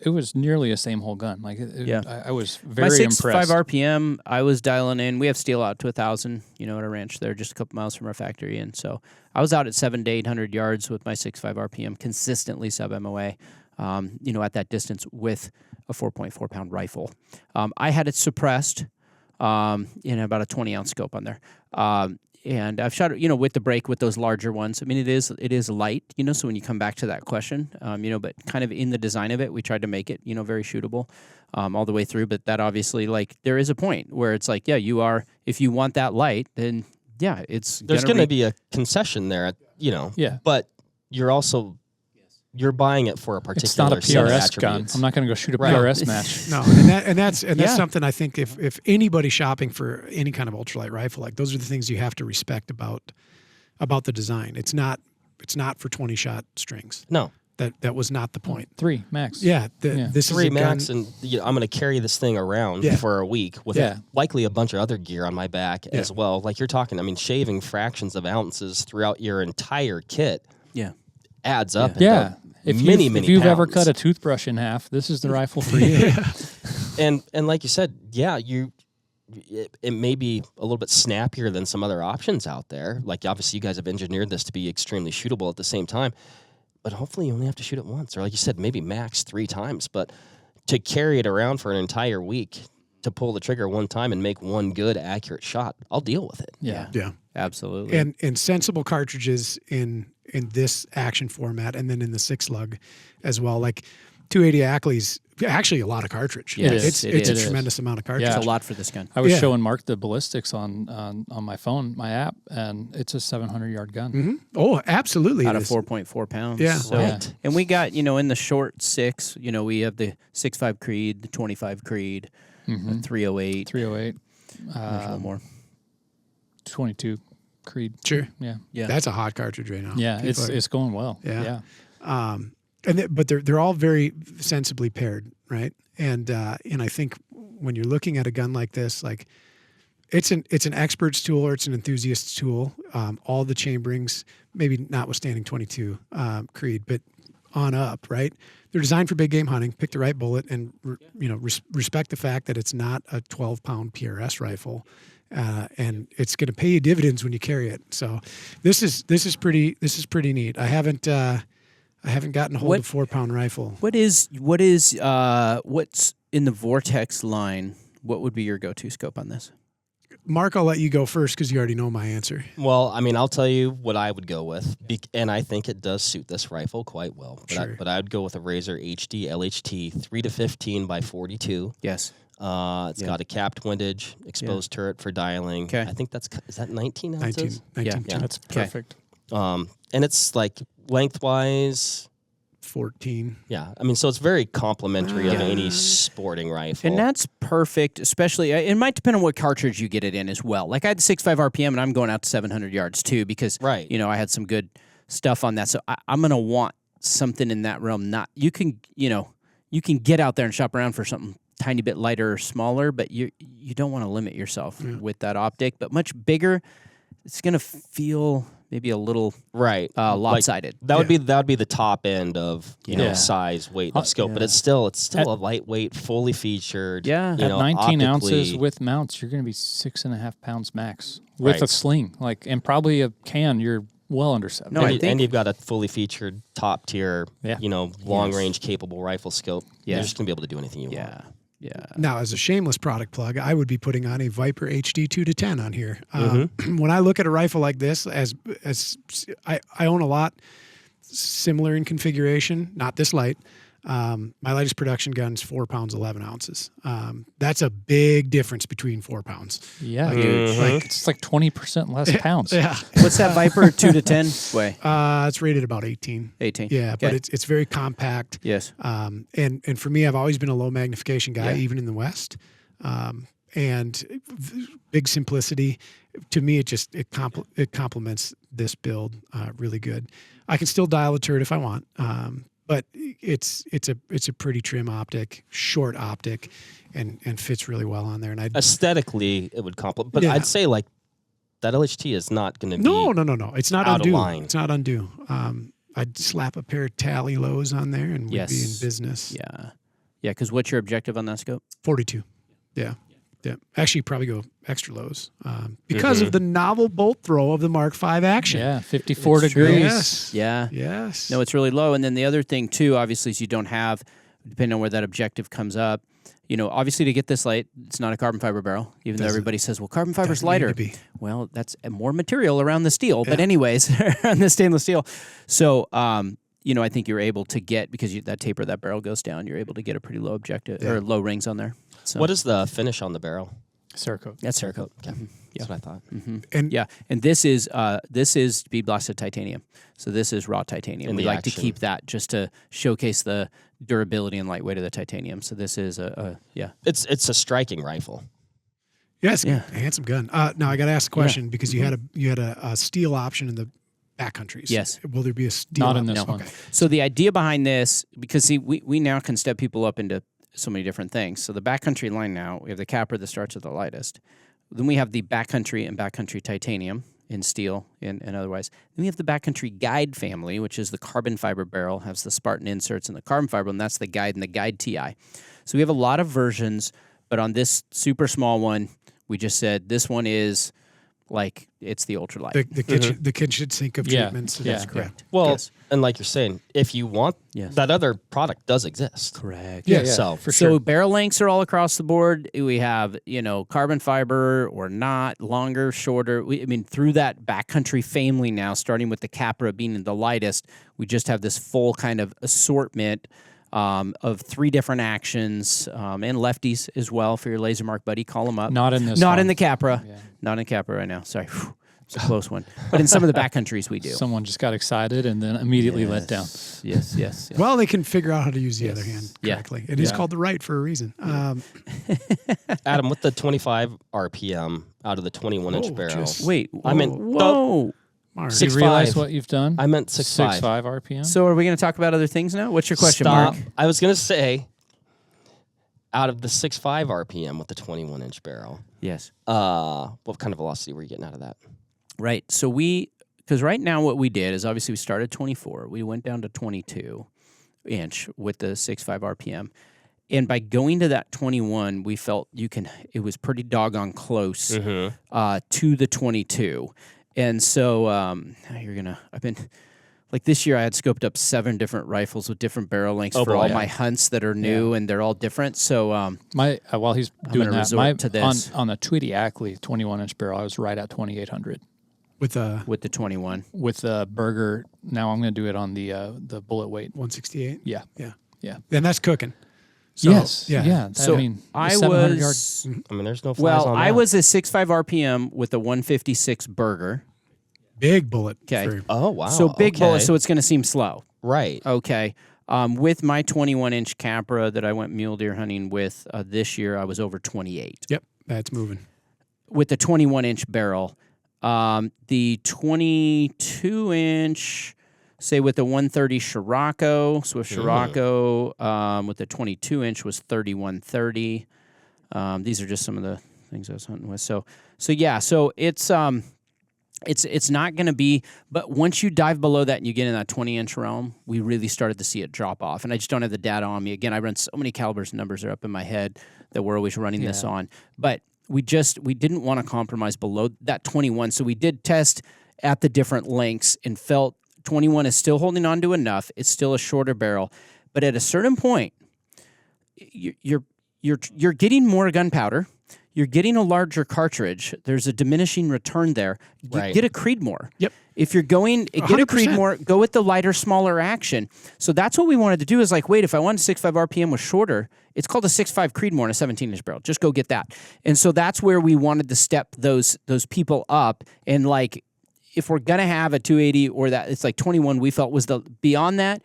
it was nearly a same hole gun. Like I was very My 6.5 impressed. RPM, I was dialing in. We have steel out to 1,000, at our ranch there, just a couple miles from our factory. And so I was out at 700 to 800 yards with my 6.5 RPM, consistently sub-MOA, at that distance with a 4.4 pound rifle. I had it suppressed in about a 20-ounce scope on there. And I've shot it, with the break with those larger ones. I mean, it is light, so when you come back to that question, but kind of in the design of it, we tried to make it, very shootable all the way through. But that obviously, there is a point where it's like, if you want that light, then, There's going to be a concession there, but you're also... You're buying it for a particular It's not a set of PRS gun. attributes. I'm not going to go shoot a PRS match. No, and that's something I think if anybody shopping for any kind of ultralight rifle, like those are the things you have to respect about the design. It's not for 20-shot strings. No. That was not the point. 3 max. Yeah, this 3 is a max, gun. and I'm going to carry this thing around for a week with likely a bunch of other gear on my back as well. Like you're talking, I mean, shaving fractions of ounces throughout your entire kit adds up. Yeah. If many you've ever pounds. cut a toothbrush in half, this is the rifle for you. And like you said, it may be a little bit snappier than some other options out there. Like obviously you guys have engineered this to be extremely shootable at the same time, but hopefully you only have to shoot it once, or like you said, maybe max 3 times. But to carry it around for an entire week, to pull the trigger one time and make one good, accurate shot, I'll deal with it. Yeah. Absolutely. And sensible cartridges in this action format, and then in the 6-lug as well. Like 280 Ackley's actually a lot of cartridge. Yeah, it's it a is. tremendous amount of cartridge. It's a lot for this gun. I was showing Mark the ballistics on my phone, my app, and it's a 700-yard gun. Mm-hmm. Oh, absolutely. Out of 4.4 pounds. Yeah. So, Right. And we got, in the short 6, we have the 6.5 Creed, the 25 Creed, the 308. 308. There's one more. 22. Creed. Sure. Yeah. Yeah. That's a hot cartridge right now. Yeah. People It's going well. Yeah. Yeah. but they're all very sensibly paired, right? And I think when you're looking at a gun like this, like it's an expert's tool or it's an enthusiast's tool. All the chamberings, maybe notwithstanding 22 Creed, but on up, right? They're designed for big game hunting. Pick the right bullet, and respect the fact that it's not a 12-pound PRS rifle, and it's going to pay you dividends when you carry it. So this is pretty neat. I haven't gotten a hold of 4-pound rifle. What's in the Vortex line? What would be your go-to scope on this? Mark, I'll let you go first because you already know my answer. Well, I mean, I'll tell you what I would go with, and I think it does suit this rifle quite well. But, Sure. I would go with a Razor HD LHT 3-15 by 42. Yes. It's got a capped windage, exposed turret for dialing. Okay. I think is that 19 ounces? 19 Yeah. That's perfect. And it's like lengthwise, 14. yeah. I mean, so it's very complimentary of Yeah. any sporting rifle. And that's perfect, especially, it might depend on what cartridge you get it in as well. Like I had the 6.5 RPM and I'm going out to 700 yards too because, Right. I had some good stuff on that. So I'm going to want something in that realm. You can get out there and shop around for something tiny bit lighter or smaller, but you don't want to limit yourself with that optic. But much bigger, it's going to feel maybe a little right. lopsided. That would be the top end of Yeah. size, weight, and scope, but it's still a lightweight, fully featured. Yeah. you At know, 19 ounces optically- with mounts, you're going to be 6.5 pounds max with Right. a sling, and probably a can. You're well under 7. No, and, I you- think- and you've got a fully featured, top tier, Yeah. long range capable rifle scope. Yeah. You're just gonna be able to do anything you want. Yeah. Yeah. Now, as a shameless product plug, I would be putting on a Viper HD 2-10 on here. When I look at a rifle like this, as I own a lot similar in configuration, not this light. My lightest production gun's 4 pounds 11 ounces. That's a big difference between 4 pounds. Yeah, Mhm. it's like 20% less pounds. Yeah, What's that Viper 2 to 10 weigh? it's rated about 18. 18. Yeah, Okay. but it's very compact. Yes. And for me, I've always been a low magnification guy, Yeah. even in the West. And big simplicity. To me, it complements this build really good. I can still dial the turret if I want, but it's a pretty trim optic, short optic, and fits really well on there. And Aesthetically, it would complement, but Yeah. I'd say like that LHT is not gonna be. no, it's not out of undue. line. It's not undue. I'd slap a pair of tally lows on there, and we'd be in Yes. business. Yeah. Yeah, because what's your objective on that scope? 42. Yeah. Actually, probably go extra lows because of the novel bolt throw of the Mark V action. Yeah, 54 It's true. degrees. Yes. Yeah. Yes. No, it's really low. And then the other thing, too, obviously, is you don't have, depending on where that objective comes up, obviously to get this light, it's not a carbon fiber barrel, even though everybody says, well, carbon fiber's Doesn't need lighter. to be. Well, that's more material around the steel. But anyways, on the stainless steel. So, I think you're able to get, because that taper, that barrel goes down, you're able to get a pretty low objective or low rings on there. So What is the finish on the barrel? Cerakote. that's Cerakote. Okay. That's what I thought. And Yeah, and this is bead blasted titanium. So this is raw titanium. In We the like action. to keep that just to showcase the durability and lightweight of the titanium. So this is It's a striking rifle. yes, Yeah. a handsome gun. Now I got to ask a question because you had a steel option in the backcountries. Yes. Will there be a steel? Not in this option? one. Okay. So the idea behind this, because see, we now can step people up into so many different things. So the backcountry line now, we have the Capra that starts at the lightest. Then we have the backcountry and backcountry titanium in steel and otherwise. Then we have the backcountry guide family, which is the carbon fiber barrel, has the Spartan inserts and the carbon fiber, and that's the guide and the guide TI. So we have a lot of versions, but on this super small one, we just said this one is like it's the ultralight. The kitchen sink of Yeah. treatments. Yeah. That's correct. Well, Yes. and like you're saying, if you want, Yes. that other product does exist. Correct. Yeah. So for So sure. barrel lengths are all across the board. We have, carbon fiber or not, longer, shorter. Through that backcountry family now, starting with the Capra being the lightest, we just have this full kind of assortment of 3 different actions and lefties as well for your laser mark buddy. Call them up. Not in this Not one. in the Capra. Yeah. Not in Capra right now. Sorry. It's a close one. But in some of the backcountries, we do. Someone just got excited and then immediately let down. Yes. Well, they can figure out how to use the other hand Yeah. correctly. It is called the right for a reason. Adam, with the 25 RPM out of the 21-inch Oh, barrel. just- Wait. I meant- whoa. Mark. Do you 6.5. realize what you've done? I meant 6.5. 6.5 RPM. So are we going to talk about other things now? What's your question, Stop. Mark? I was going to say, out of the 6.5 RPM with the 21-inch barrel, Yes. what kind of velocity were you getting out of that? Right. So because right now what we did is obviously we started 24. We went down to 22 inch with the 6.5 RPM. And by going to that 21, we felt it was pretty doggone close to the 22. And so I've been, like this year I had scoped up 7 different rifles with different barrel lengths for all my hunts that are new and they're all different. So while he's doing gonna that, resort to this. on the Tweety Ackley 21-inch barrel, I was right at 2,800 with a with the 21. with the Burger. Now I'm going to do it on the bullet weight. 168. Yeah. Then that's cooking. So, yes. Yeah. Yeah. So I mean, I 700 was yards. I mean, there's no flies on that. I was a 6.5 RPM with a 156 Burger. Big bullet. Okay. for- Oh, wow. So big okay. bullet, so it's going to seem slow. Right. Okay. With my 21-inch Capra that I went mule deer hunting with this year, I was over 28. Yep. That's moving. With the 21-inch barrel, the 22-inch, say with the 130 Scirocco, Swift Scirocco, with the 22-inch was 3130. These are just some of the things I was hunting with. So it's not going to be, but once you dive below that and you get in that 20-inch realm, we really started to see it drop off. And I just don't have the data on me. Again, I run so many calibers, numbers are up in my head that we're always running this on. But we didn't want to compromise below that 21. So we did test at the different lengths and felt 21 is still holding on to enough. It's still a shorter barrel. But at a certain point, you're getting more gunpowder. You're getting a larger cartridge. There's a diminishing return there. Right. Get a Creedmoor. Yep. If you're going, get a 100%. Creedmoor, go with the lighter, smaller action. So that's what we wanted to do is like, wait, if I want a 6.5 RPM was shorter, it's called a 6.5 Creedmoor in a 17-inch barrel. Just go get that. And so that's where we wanted to step those people up. And like, if we're going to have a 280 or that, it's like 21 we felt was the, beyond that,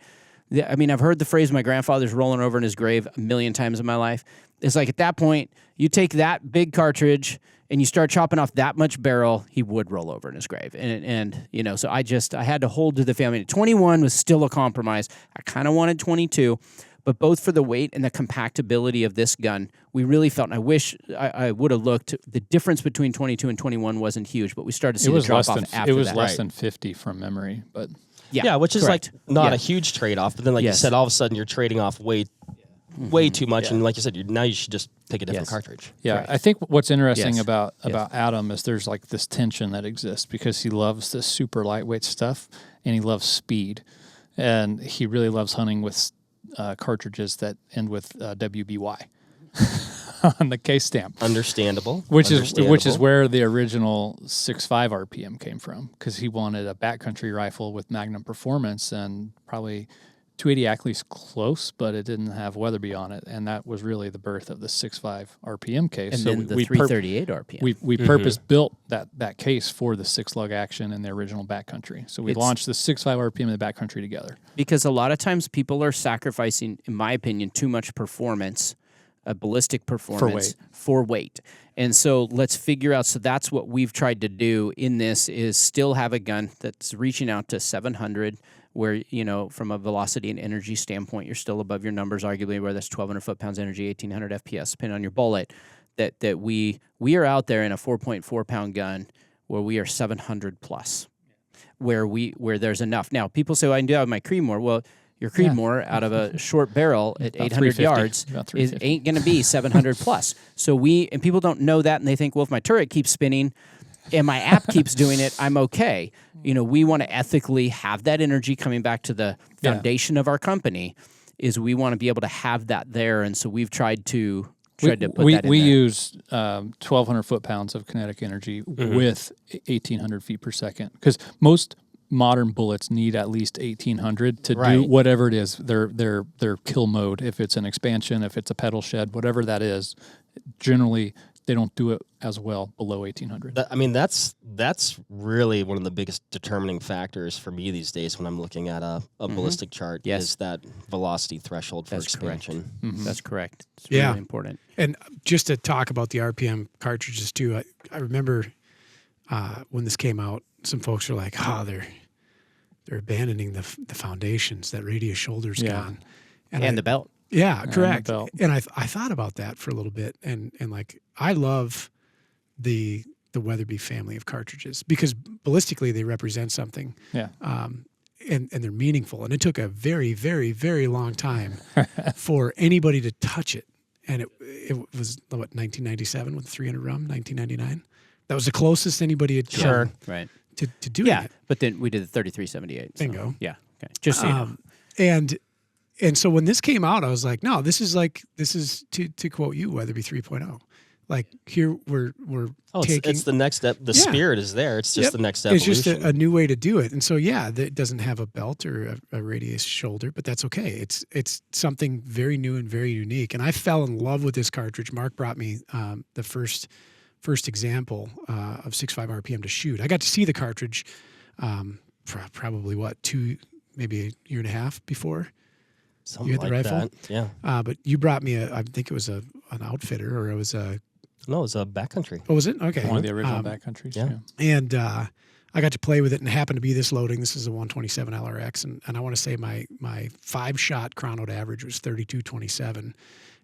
I mean, I've heard the phrase my grandfather's rolling over in his grave a million times in my life. It's like at that point, you take that big cartridge and you start chopping off that much barrel, he would roll over in his grave. And you know, so I had to hold to the family. 21 was still a compromise. I kind of wanted 22, but both for the weight and the compactability of this gun, we really felt, and I wish I would have looked, the difference between 22 and 21 wasn't huge, but we started to see the drop off after that. It was less than 50 from memory, but Yeah, which is correct. like not Yeah. a huge trade-off, but then like Yes. you said, all of a sudden you're trading off way too much, and like you said, now you should just pick a different Yes. cartridge. yeah, Correct. I think what's interesting Yes. about Adam is there's like this tension that exists because he loves this super lightweight stuff and he loves speed, and he really loves hunting with cartridges that end with WBY on the case stamp. Understandable. Which is where the original 6.5 RPM came from, because he wanted a backcountry rifle with Magnum performance, and probably 280 Ackley's close, but it didn't have Weatherby on it, and that was really the birth of the 6.5 RPM case. And so then the 338 RPM. we purpose built that case for the 6-lug action in the original backcountry. So we launched the 6.5 RPM and the backcountry together. Because a lot of times people are sacrificing, in my opinion, too much performance, ballistic performance for weight. And so let's figure out, so that's what we've tried to do in this, is still have a gun that's reaching out to 700, where, you know, from a velocity and energy standpoint, you're still above your numbers, arguably, where that's 1,200 foot-pounds energy, 1,800 FPS, depending on your bullet, that we are out there in a 4.4-pound gun where we are 700 plus, where there's enough. Now, people say, well, I can do that with my Creedmoor. Well, your Creedmoor out of a short barrel at 800 yards ain't going to be 700 plus. So and people don't know that, and they think, well, if my turret keeps spinning and my app keeps doing it, I'm okay. You know, we want to ethically have that energy coming back to the foundation of our company, is we want to be able to have that there. And so we've tried to put that in we there. use 1,200 foot-pounds of kinetic energy with 1,800 feet per second, because most modern bullets need at least 1,800 to do whatever it is, their kill mode. If it's an expansion, if it's a pedal shed, whatever that is, generally they don't do it as well below 1800. That's really one of the biggest determining factors for me these days when I'm looking at a ballistic chart. Yes. Is that velocity threshold for That's expansion. correct. Mm-hmm. That's correct. It's Yeah. really important. And just to talk about the RPM cartridges too, I remember when this came out, some folks were like, they're abandoning the foundations, that radius shoulder's gone. And the belt. Yeah, correct. the belt. And I thought about that for a little bit, and like I love the Weatherby family of cartridges because ballistically they represent something. Yeah. And they're meaningful. And it took a very, very, very long time for anybody to touch it. And it was, 1997 with the 300 rum, 1999? That was the closest anybody had come Right. to doing it. But then we did the 3378. So, Bingo. yeah. Okay. Just so you know. And so when this came out, I was like, no, this is to quote you, Weatherby 3.0. Like here we're taking. It's the next step. The spirit is there. It's just the next It's evolution. just a new way to do it. And so it doesn't have a belt or a radius shoulder, but that's okay. It's something very new and very unique. And I fell in love with this cartridge. Mark brought me the first example of 6.5 RPM to shoot. I got to see the cartridge probably maybe a year and a half before. Something You had the like rifle? that. Yeah. But you brought me I think it was an outfitter, or it was a. No, it was a backcountry. Oh, was it? Okay. One of the original backcountries. yeah. And I got to play with it, and it happened to be this loading. This is a 127 LRX, and I want to say my 5-shot chronoed average was 32.27,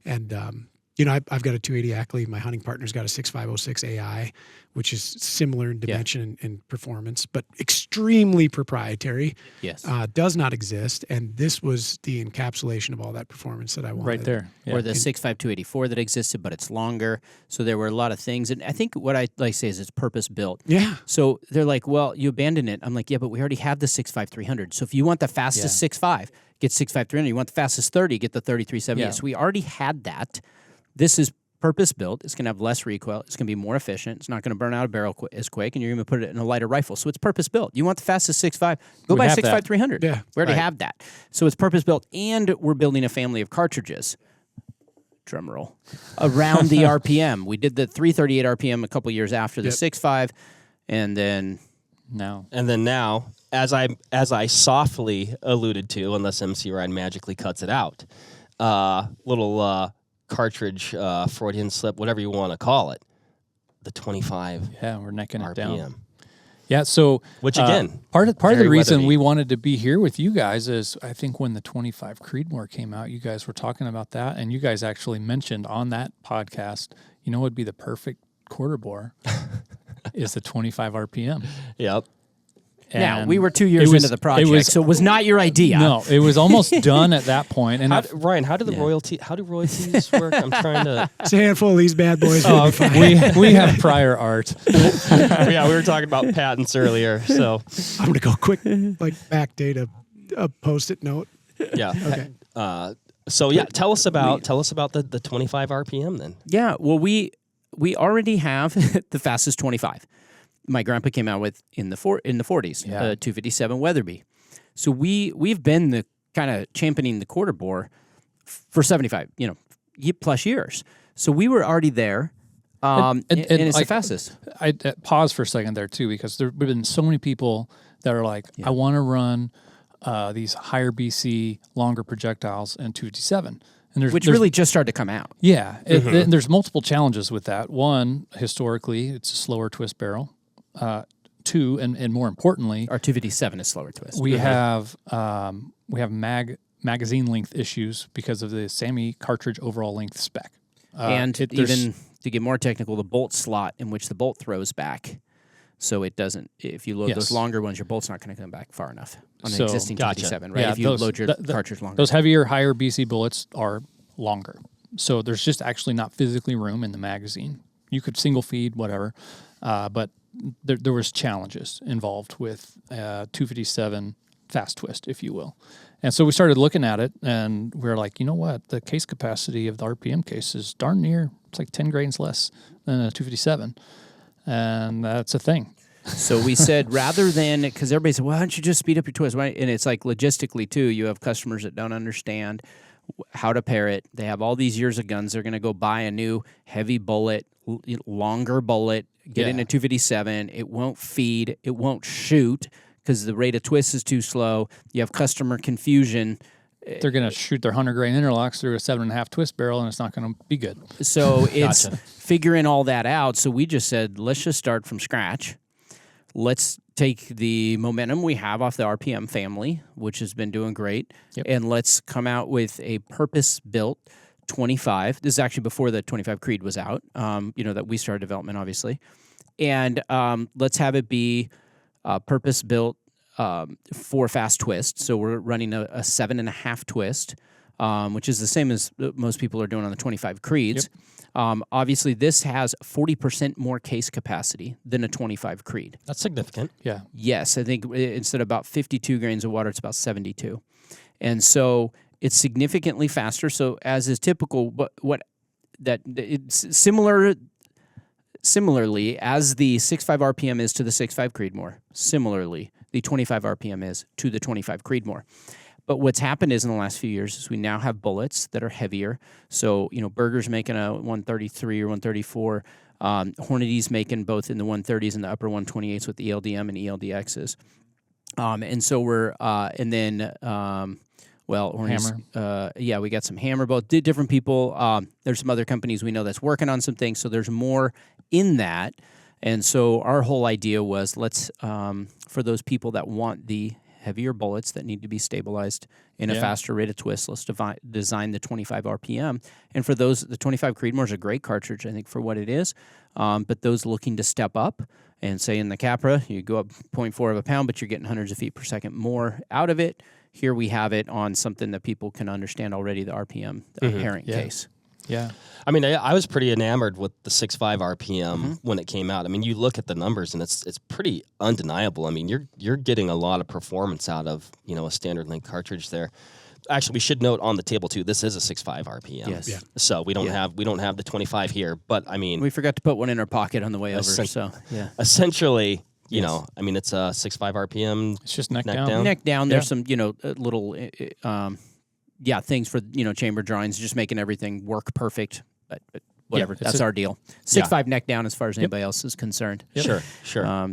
and I've got a 280 Ackley. My hunting partner's got a 6506 AI, which is similar in dimension and performance, but extremely proprietary. Yes. Does not exist, and this was the encapsulation of all that performance that I wanted. Right there. Yeah. Or the 6.5 that existed, but it's longer. So there were a lot of things. And I think what I like to say is it's purpose built. Yeah. So they're like, well, you abandon it. I'm like, yeah, but we already have the 6.5 300. So if you want the fastest 6.5, get 6.5 300. You want the fastest 30, get the 33.78. Yeah. So we already had that. This is purpose built. It's going to have less recoil. It's going to be more efficient. It's not going to burn out a barrel as quick, and you're going to put it in a lighter rifle. So it's purpose built. You want the fastest 6.5? Go buy 6.5 300. Yeah, we already have that. So it's purpose built, and we're building a family of cartridges. Drum roll around the RPM. We did the 338 RPM a couple years after the 6.5, and then now, as I softly alluded to, unless MC Ryan magically cuts it out, little cartridge Freudian slip, whatever you want to call it, the 25 yeah, we're necking it RPM. down. Yeah, so Which again, part of the very reason Weatherby. we wanted to be here with you guys is I think when the 25 Creedmoor came out, you guys were talking about that, and you guys actually mentioned on that podcast, what would be the perfect quarter bore is the 25 RPM. Yep. now And we were 2 years into the project, so it was not your idea. No, it was almost done at that point. And Ryan, how do royalties work? I'm trying to. It's a handful of these bad boys. we have prior art. Yeah, we were talking about patents earlier, so I'm going to go quick, backdate a Post-it note. yeah. Okay. So yeah, tell us about the 25 RPM then. Yeah, well, we already have the fastest 25. My grandpa came out with in the 40s, 257 Weatherby. So we've been the kind of championing the quarter bore for 75, plus years. So we were already there, and it's the fastest. I pause for a second there too, because there have been so many people that are like, I want to run these higher BC, longer projectiles and 257. And there's really just started to come out. Yeah, and there's multiple challenges with that. One, historically, it's a slower twist barrel. Two, and more importantly, Our 257 is slower twist. we have magazine length issues because of the SAMI cartridge overall length spec. And even to get more technical, the bolt slot in which the bolt throws back. So it doesn't, if you load those longer ones, your bolt's not going to come back far enough on an existing 257, right? Yeah, if you load your cartridge longer. Those heavier, higher BC bullets are longer. So there's just actually not physically room in the magazine. You could single feed, whatever, but there was challenges involved with 257 fast twist, if you will. And so we started looking at it, and we were like, you know what? The case capacity of the RPM case is darn near, it's like 10 grains less than a 257. And that's a thing. So we said, rather than, because everybody said, well, why don't you just speed up your twist? Right? And it's like logistically, too, you have customers that don't understand how to pair it. They have all these years of guns. They're going to go buy a new heavy bullet, longer bullet, get in a 257. It won't feed. It won't shoot because the rate of twist is too slow. You have customer confusion. They're going to shoot their 100 grain interlocks through a 7.5 twist barrel, and it's not going to be good. So it's figuring all that out. So we just said, let's just start from scratch. Let's take the momentum we have off the RPM family, which has been doing great, and let's come out with a purpose-built 25. This is actually before the 25 Creed was out, that we started development, obviously. And let's have it be purpose-built for fast twist. So we're running a 7.5 twist, which is the same as most people are doing on the 25 Creeds. Obviously, this has 40% more case capacity than a 25 Creed. That's significant. Yeah. Yes, I think instead of about 52 grains of water, it's about 72. And so it's significantly faster. So as is typical, it's similarly as the 6.5 RPM is to the 6.5 Creedmoor. Similarly, the 25 RPM is to the 25 Creedmoor. But what's happened is in the last few years is we now have bullets that are heavier. So, Berger's making a 133 or 134. Hornady's making both in the 130s and the upper 128s with ELDM and ELDXs. And so we're, Hornady's, Hammer. we got some Hammer, both different people. There's some other companies we know that's working on some things. So there's more in that. And so our whole idea was let's, for those people that want the heavier bullets that need to be stabilized in a faster rate of twist, let's design the 25 RPM. And for those, the 25 Creedmoor is a great cartridge, I think, for what it is. But those looking to step up and say in the Capra, you go up 0.4 of a pound, but you're getting hundreds of feet per second more out of it. Here we have it on something that people can understand already, the RPM pairing case. Yeah. I mean, I was pretty enamored with the 6.5 RPM when it came out. I mean, you look at the numbers and it's pretty undeniable. I mean, you're getting a lot of performance out of, a standard length cartridge there. Actually, we should note on the table too, this is a 6.5 RPM. Yes. Yeah. So we don't have the 25 here, but I mean, we forgot to put one in our pocket on the way over. So essentially, I mean, it's a 6.5 RPM. It's just neck down. Neck down. There's some, little, things for, chamber drawings, just making everything work perfect. But whatever, that's our deal. 6.5 neck down as far as anybody else is concerned. Sure.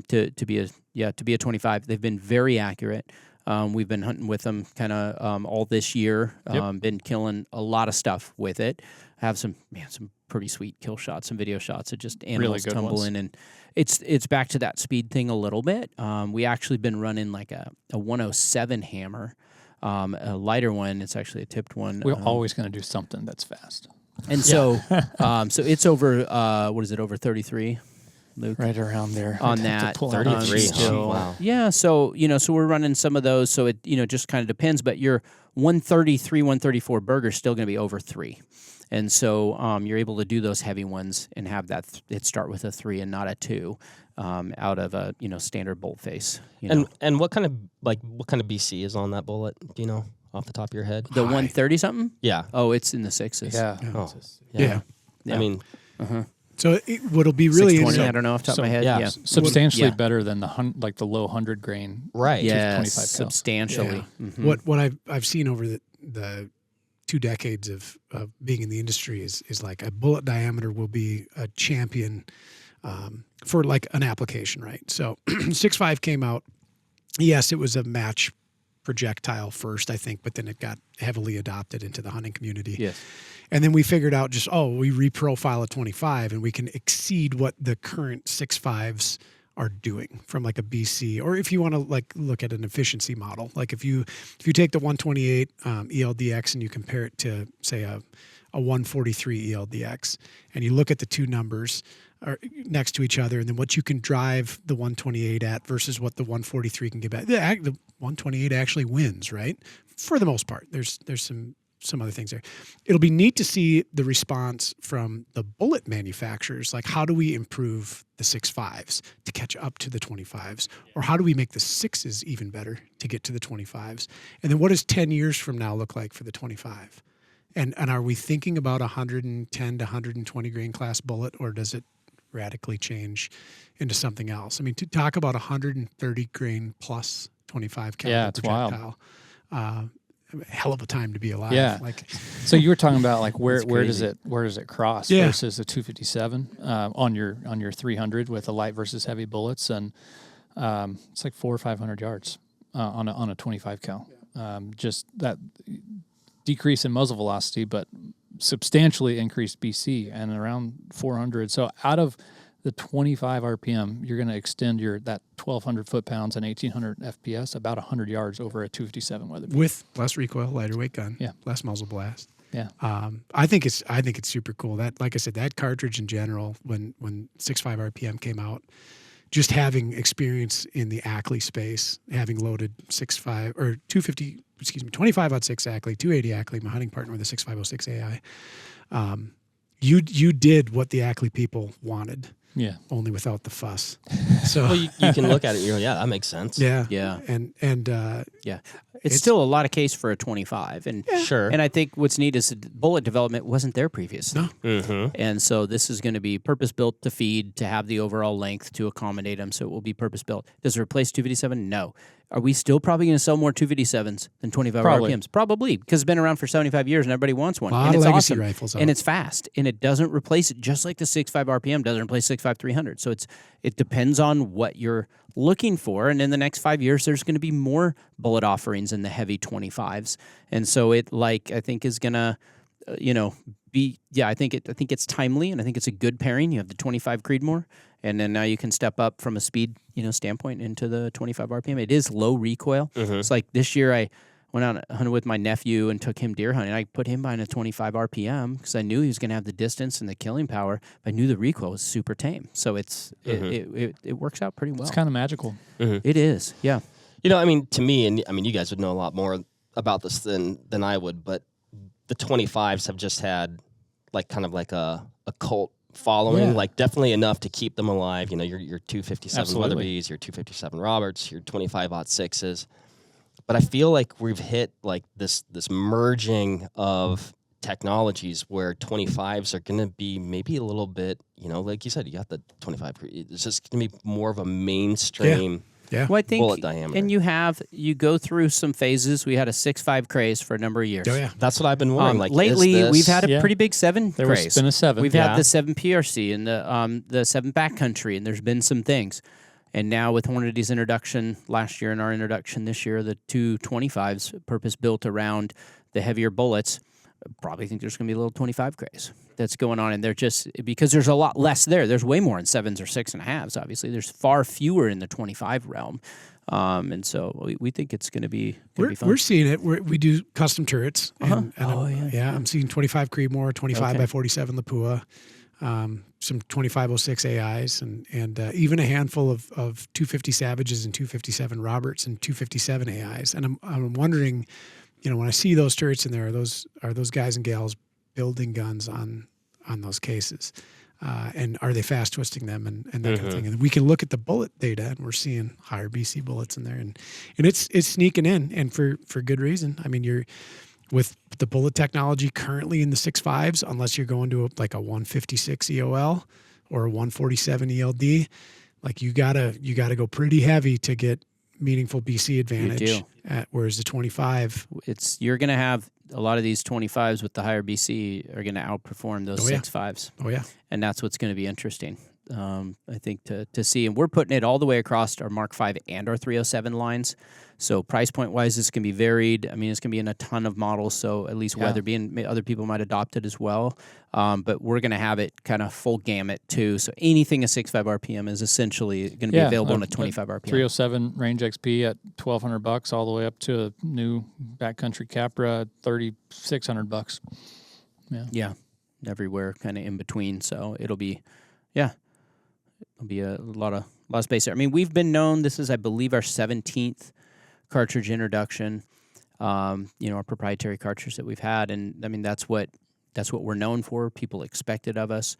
To be a 25, they've been very accurate. We've been hunting with them kind of all this year. Been killing a lot of stuff with it. Have some pretty sweet kill shots, some video shots of just animals really tumbling, and it's back to that speed thing a little bit. We actually been running like a 107 hammer, a lighter one. It's actually a tipped one. We're always going to do something that's fast. And so it's over. What is it? Over 33. Luke? Right around there. On that. 33. Wow. Yeah, so, so we're running some of those, so it, just kind of depends, but your 133, 134 burger's still going to be over 3. And so you're able to do those heavy ones and have that, it start with a 3 and not a 2 out of a, standard bolt face. And what kind of BC is on that bullet, do you know, off the top of your head? The 130-something? Yeah. Oh, it's in the 6s. Yeah. Oh. Yeah. I mean... So what'll be really interesting. I don't know off the top of my head. Yeah. Substantially better than the low 100 grain. Right. Yes, 25 cal. substantially. Yeah. Mm-hmm. What I've seen over the 2 decades of being in the industry is like a bullet diameter will be a champion for like an application, right? So 6.5 came out. Yes, it was a match projectile first, I think, but then it got heavily adopted into the hunting community. Yes. And then we figured out we reprofile a 25 and we can exceed what the current 6.5s are doing from like a BC, or if you want to like look at an efficiency model, like if you take the 128 ELDX and you compare it to say a 143 ELDX, and you look at the two numbers are next to each other, and then what you can drive the 128 at versus what the 143 can get back. The 128 actually wins, right? For the most part. There's some other things there. It'll be neat to see the response from the bullet manufacturers. Like, how do we improve the 6.5s to catch up to the 25s? Or how do we make the 6s even better to get to the 25s? And then what does 10 years from now look like for the 25? And are we thinking about 110 to 120 grain class bullet, or does it radically change into something else? I mean, to talk about 130 grain plus 25 caliber projectile. Wild. a hell of a time to be alive. Yeah. Like, so you were talking about like where does crazy. it cross Yeah. versus a 257 on your 300 with the light versus heavy bullets, and it's like 400 or 500 yards on a 25 cal. Just that decrease in muzzle velocity, but substantially increased BC and around 400. So out of the 25 RPM, you're going to extend that 1,200 foot-pounds and 1,800 FPS about 100 yards over a 257 Weatherby. with less recoil, lighter weight gun, Yeah. less muzzle blast. Yeah. I think it's super cool. That, like I said, that cartridge in general, when 6.5 RPM came out, just having experience in the Ackley space, having loaded 6.5 or 25-06 Ackley, 280 Ackley, my hunting partner with a 6.506 AI. You did what the Ackley people wanted. Yeah. Only without the fuss. So Well, you can look at it and you're like, yeah, that makes sense. yeah. Yeah. And Yeah. It's still a lot of case for a 25. And Sure. And I think what's neat is bullet development wasn't there previously. No. Mm-hmm. And so this is going to be purpose-built to feed, to have the overall length to accommodate them. So it will be purpose-built. Does it replace 257? No. Are we still probably going to sell more 257s than 25 Probably. RPMs? Probably, because it's been around for 75 years and everybody wants one. Lot And of it's legacy awesome. rifles out. And it's fast. And it doesn't replace it, just like the 6.5 RPM doesn't replace 6.5 300. So it depends on what you're looking for. And in the next 5 years, there's going to be more bullet offerings in the heavy 25s. And so it, I think is going to, I think it's timely, and I think it's a good pairing. You have the 25 Creedmoor, and then now you can step up from a speed, standpoint into the 25 RPM. It is low recoil. Mm-hmm. It's like this year I went out hunted with my nephew and took him deer hunting. I put him behind a 25 RPM because I knew he was going to have the distance and the killing power, but I knew the recoil was super tame. So it works out pretty well. It's kind of magical. It is, yeah. To me, and you guys would know a lot more about this than I would, but the 25s have just had kind of a cult following, Yeah. definitely enough to keep them alive. Your 257 Absolutely. Weatherbys, your 257 Roberts, your 25-06s. But I feel like we've hit this merging of technologies where 25s are going to be maybe a little bit, like you said, you got the 25. It's just going to be more of a mainstream. Yeah. Well, I think, bullet diameter. and you go through some phases. We had a 6.5 craze for a number of years. Oh yeah. That's what I've been wondering. Lately, is this- we've had a Yeah. pretty big 7 There craze. was been a 7. We've Yeah. had the 7 PRC and the 7 Backcountry, and there's been some things. And now with Hornady's introduction last year and our introduction this year, the 225s purpose-built around the heavier bullets, I probably think there's going to be a little 25 craze that's going on. And they're just, because there's a lot less there. There's way more in 7s or 6.5s, obviously. There's far fewer in the 25 realm. And so we think it's going to be fun. We're seeing it. We do custom turrets. And I'm seeing 25 Creedmoor, 25 by 47 Lapua, some 2506 AIs, and even a handful of 250 Savages and 257 Roberts and 257 AIs. And I'm wondering, when I see those turrets in there, are those guys and gals building guns on those cases? And are they fast twisting them and that kind of thing? And we can look at the bullet data, and we're seeing higher BC bullets in there, and it's sneaking in, and for good reason. I mean, you're with the bullet technology currently in the 6.5s, unless you're going to a 156 EOL or a 147 ELD, you gotta go pretty heavy to get meaningful BC advantage. You do. Whereas the 25, You're going to have a lot of these 25s with the higher BC are going to outperform those 6.5s. oh yeah, And that's what's going to be interesting, I think, to see. And we're putting it all the way across our Mark V and our 307 lines. So price point wise, it's going to be varied. I mean, it's going to be in a ton of models. So at least Weatherby and other people might adopt it as well. But we're going to have it kind of full gamut too. So anything a 6.5 RPM is essentially going to be available on a 25 RPM. 307 Range XP at $1,200 all the way up to a new Backcountry Capra at $3,600. Yeah, everywhere, kind of in between. So it'll be a lot of space there. I mean, we've been known. This is, I believe, our 17th cartridge introduction. Our proprietary cartridge that we've had, and I mean that's what we're known for. People expect it of us.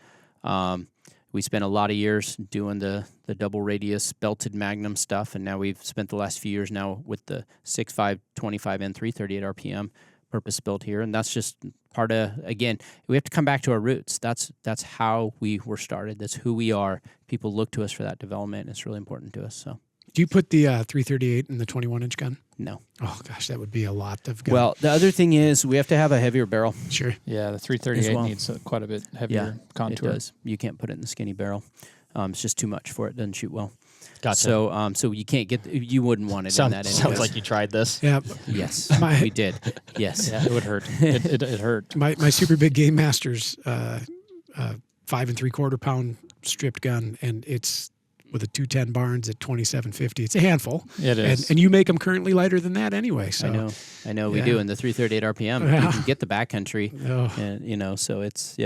We spent a lot of years doing the double radius belted Magnum stuff, and now we've spent the last few years now with the 6.5, 25, and 338 RPM purpose built here, and that's just part of, again, we have to come back to our roots. That's how we were started. That's who we are. People look to us for that development. It's really important to us. So Do you put the 338 in the 21-inch gun? No. Oh gosh, that would be a lot of gun. Well, the other thing is we have to have a heavier barrel. Sure. Yeah, the 338 well. needs quite a bit heavier contour. It does. You can't put it in the skinny barrel. It's just too much for it. It doesn't shoot well. Gotcha. So you can't get. You wouldn't want it in that. Sounds anyways. like you tried this. Yeah. Yes, we did. Yes. Yeah, it would hurt. It hurt. My super big Game Masters 5 3/4 pound stripped gun, and it's with a 210 Barnes at 2750. It's a handful. It is. And you make them currently lighter than that anyway. So I know we yeah. do in the 338 RPM. Yeah. You can get the backcountry, and so it's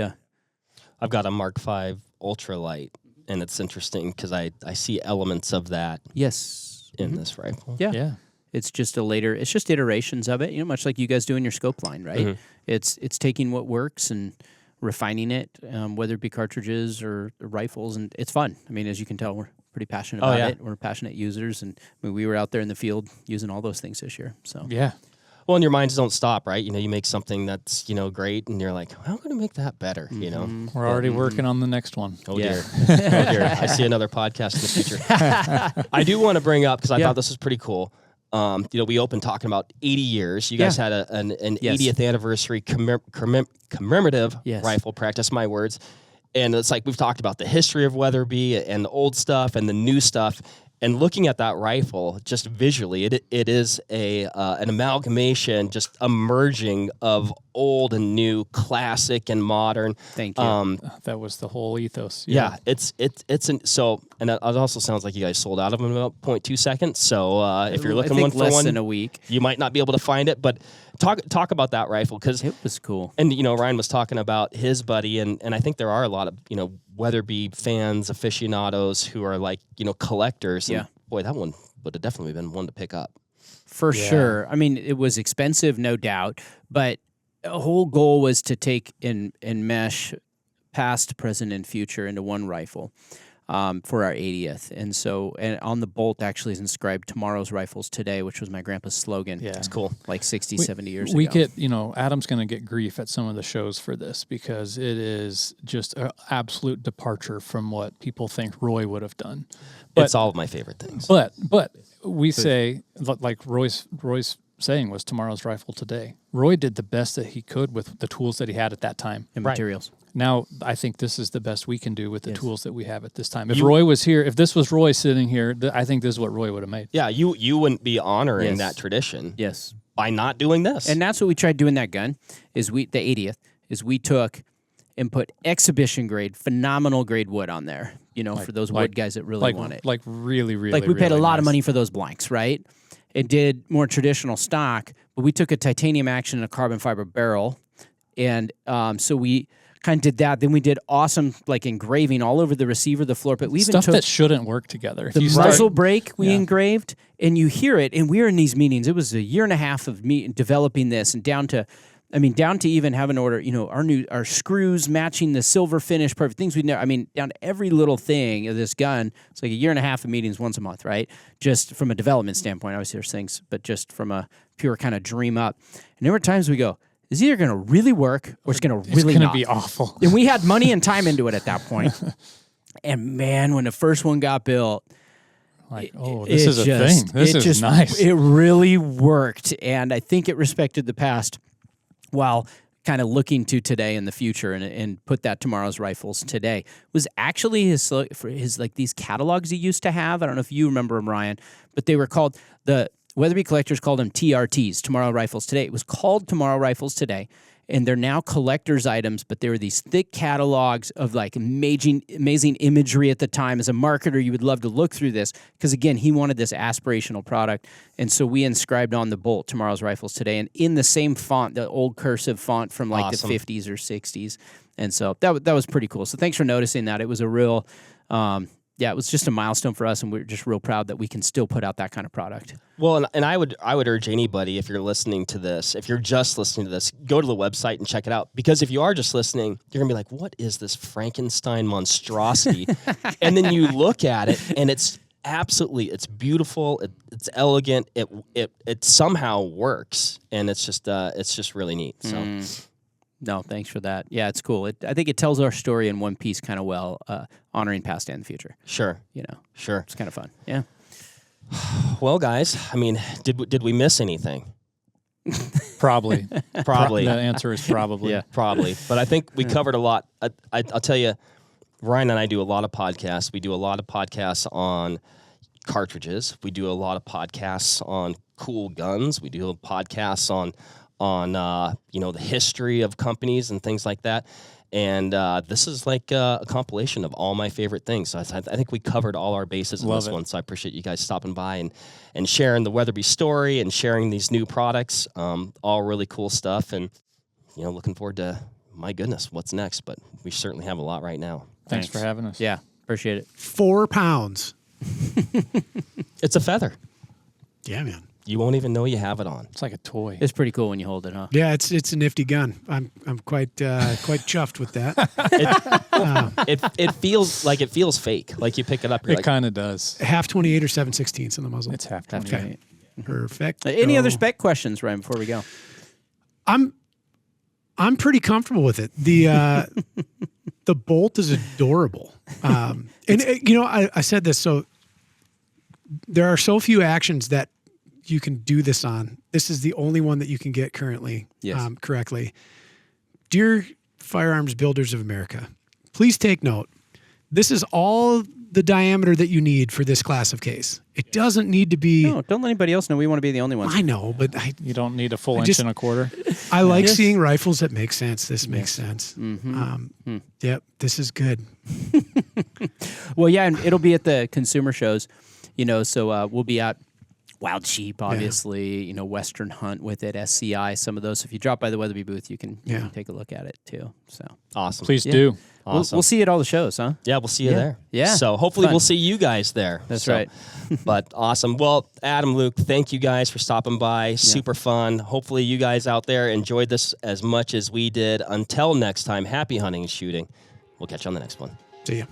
I've got a Mark V ultralight, and it's interesting because I see elements of that yes in this rifle. Yeah. It's just it's just iterations of it, much like you guys do in your scope line, right? Mm-hmm. It's taking what works and refining it, whether it be cartridges or rifles, and it's fun. I mean, as you can tell, we're pretty passionate about it. We're passionate users, and we were out there in the field using all those things this year. So Yeah. Well, and your minds don't stop, right? You make something that's, great, and you're like, how can I make that better, We're already working on the next one. Oh, Yeah. dear. Oh, dear. I see another podcast in the future. I do want to bring up, because I thought this was pretty cool. We opened talking about 80 years. You guys had an 80th anniversary commemorative rifle practice, my words. And it's like we've talked about the history of Weatherby and the old stuff and the new stuff. And looking at that rifle, just visually, it is an amalgamation, just a merging of old and new, classic and modern. Thank you. That was the whole ethos. Yeah, and it also sounds like you guys sold out of them in about 0.2 seconds. So if you're looking one for less one, than a week, you might not be able to find it. But talk about that rifle, because it was cool. And Ryan was talking about his buddy, and I think there are a lot of Weatherby fans, aficionados who are like collectors. And boy, that one would have definitely been one to pick up. For sure. I mean, it was expensive, no doubt, but the whole goal was to take and mesh past, present, and future into one rifle for our 80th. And so, and on the bolt actually is inscribed "Tomorrow's Rifles Today," which was my grandpa's slogan. Yeah. It's cool. Like 60, 70 years We ago. get, Adam's going to get grief at some of the shows for this because it is just an absolute departure from what people think Roy would have done. It's all of my favorite things. But we say, like Roy's saying was tomorrow's rifle today. Roy did the best that he could with the tools that he had at that time. And materials. Now, I think this is the best we can do with the tools that we have at this time. If Roy was here, if this was Roy sitting here, I think this is what Roy would have made. Yeah, you wouldn't be honoring that tradition. Yes. By not doing this. And that's what we tried doing that gun, the 80th, is we took and put exhibition grade, phenomenal grade wood on there, for those wood guys that really want it. Like really, really, Like we paid a really lot nice. of money for those blanks, right? It did more traditional stock, but we took a titanium action and a carbon fiber barrel. And so we kind of did that. Then we did awesome engraving all over the receiver, the floor. But we even Stuff took that shouldn't work together. If the you muzzle brake we engraved, and you hear it. And we were in these meetings. It was a year and a half of me developing this, and down to even having order, our screws matching the silver finish, perfect things we'd never. Down to every little thing of this gun. It's like a year and a half of meetings once a month, right? Just from a development standpoint, obviously there's things, but just from a pure kind of dream up. And there were times we go, it's either going to really work or it's going to really it's not. be awful. And we had money and time into it at that point. And man, when the first one got built, This is a thing. This is nice. It really worked, and I think it respected the past while kind of looking to today and the future, and put that tomorrow's rifles today. Was actually his these catalogs he used to have. I don't know if you remember them, Ryan, but they were called, the Weatherby collectors called them TRTs, Tomorrow Rifles Today. It was called Tomorrow Rifles Today. And they're now collector's items, but they were these thick catalogs of amazing imagery at the time. As a marketer, you would love to look through this because, again, he wanted this aspirational product. And so we inscribed on the bolt Tomorrow's Rifles Today, and in the same font, the old cursive font from the 50s or 60s. And so that was pretty cool. So thanks for noticing that. It was a real, it was just a milestone for us, and we're just real proud that we can still put out that kind of product. Well, and I would urge anybody, if you're listening to this, if you're just listening to this, go to the website and check it out. Because if you are just listening, you're gonna be like, "What is this Frankenstein monstrosity?" And then you look at it, and it's beautiful, it's elegant, it somehow works, and it's just really neat. So. No, thanks for that. Yeah, it's cool. I think it tells our story in one piece kind of well, honoring past and the future. Sure. Sure. It's kind of fun. Yeah. Well, guys, I mean, did we miss anything? Probably. Probably. The answer is probably. Yeah. Probably. But I think we covered a lot. I'll tell you, Ryan and I do a lot of podcasts. We do a lot of podcasts on cartridges. We do a lot of podcasts on cool guns. We do podcasts on the history of companies and things like that. And this is like a compilation of all my favorite things. So I think we covered all our bases in this one. So I appreciate you guys stopping by and sharing the Weatherby story and sharing these new products. All really cool stuff. And, looking forward to, my goodness, what's next. But we certainly have a lot right now. Thanks for having us. Yeah, appreciate it. 4 pounds. It's a feather. Yeah, man. You won't even know you have it on. It's like a toy. It's pretty cool when you hold it, huh? Yeah, it's a nifty gun. I'm quite chuffed with that. It feels fake. Like you pick it up. You're It like, kind of does. Half 28 or 7/16 in the muzzle. It's half Half 28. Perfect. Any other spec questions, Ryan, before we go? I'm pretty comfortable with it. The the bolt is adorable. I said this, so there are so few actions that you can do this on. This is the only one that you can get currently correctly. Dear Firearms Builders of America, please take note. This is all the diameter that you need for this class of case. It doesn't need to be... No, don't let anybody else know. We want to be the only ones. I know, but You don't need a full inch and a quarter. I like seeing rifles that make sense. This makes sense. Mm-hmm. Yep, this is good. Well, yeah, and it'll be at the consumer shows, so we'll be out Wild Sheep, obviously, Western Hunt with it, SCI, some of those. If you drop by the Weatherby booth, you can take a look at it too. So awesome. Please do. Awesome. We'll see you at all the shows, huh? Yeah, we'll see you there. Yeah. So hopefully Fun. we'll see you guys there. That's right. But awesome. Well, Adam, Luke, thank you guys for stopping by. Super fun. Hopefully you guys out there enjoyed this as much as we did. Until next time, happy hunting and shooting. We'll catch you on the next one. See ya.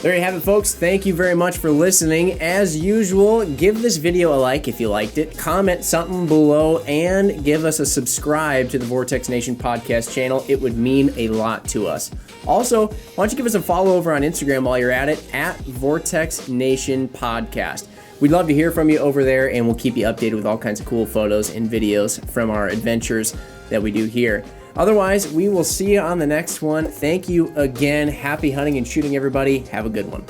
There you have it, folks. Thank you very much for listening. As usual, give this video a like if you liked it, comment something below, and give us a subscribe to the Vortex Nation podcast channel. It would mean a lot to us. Also, why don't you give us a follow over on Instagram while you're at it, at Vortex Nation Podcast. We'd love to hear from you over there, and we'll keep you updated with all kinds of cool photos and videos from our adventures that we do here. Otherwise, we will see you on the next one. Thank you again. Happy hunting and shooting, everybody. Have a good one.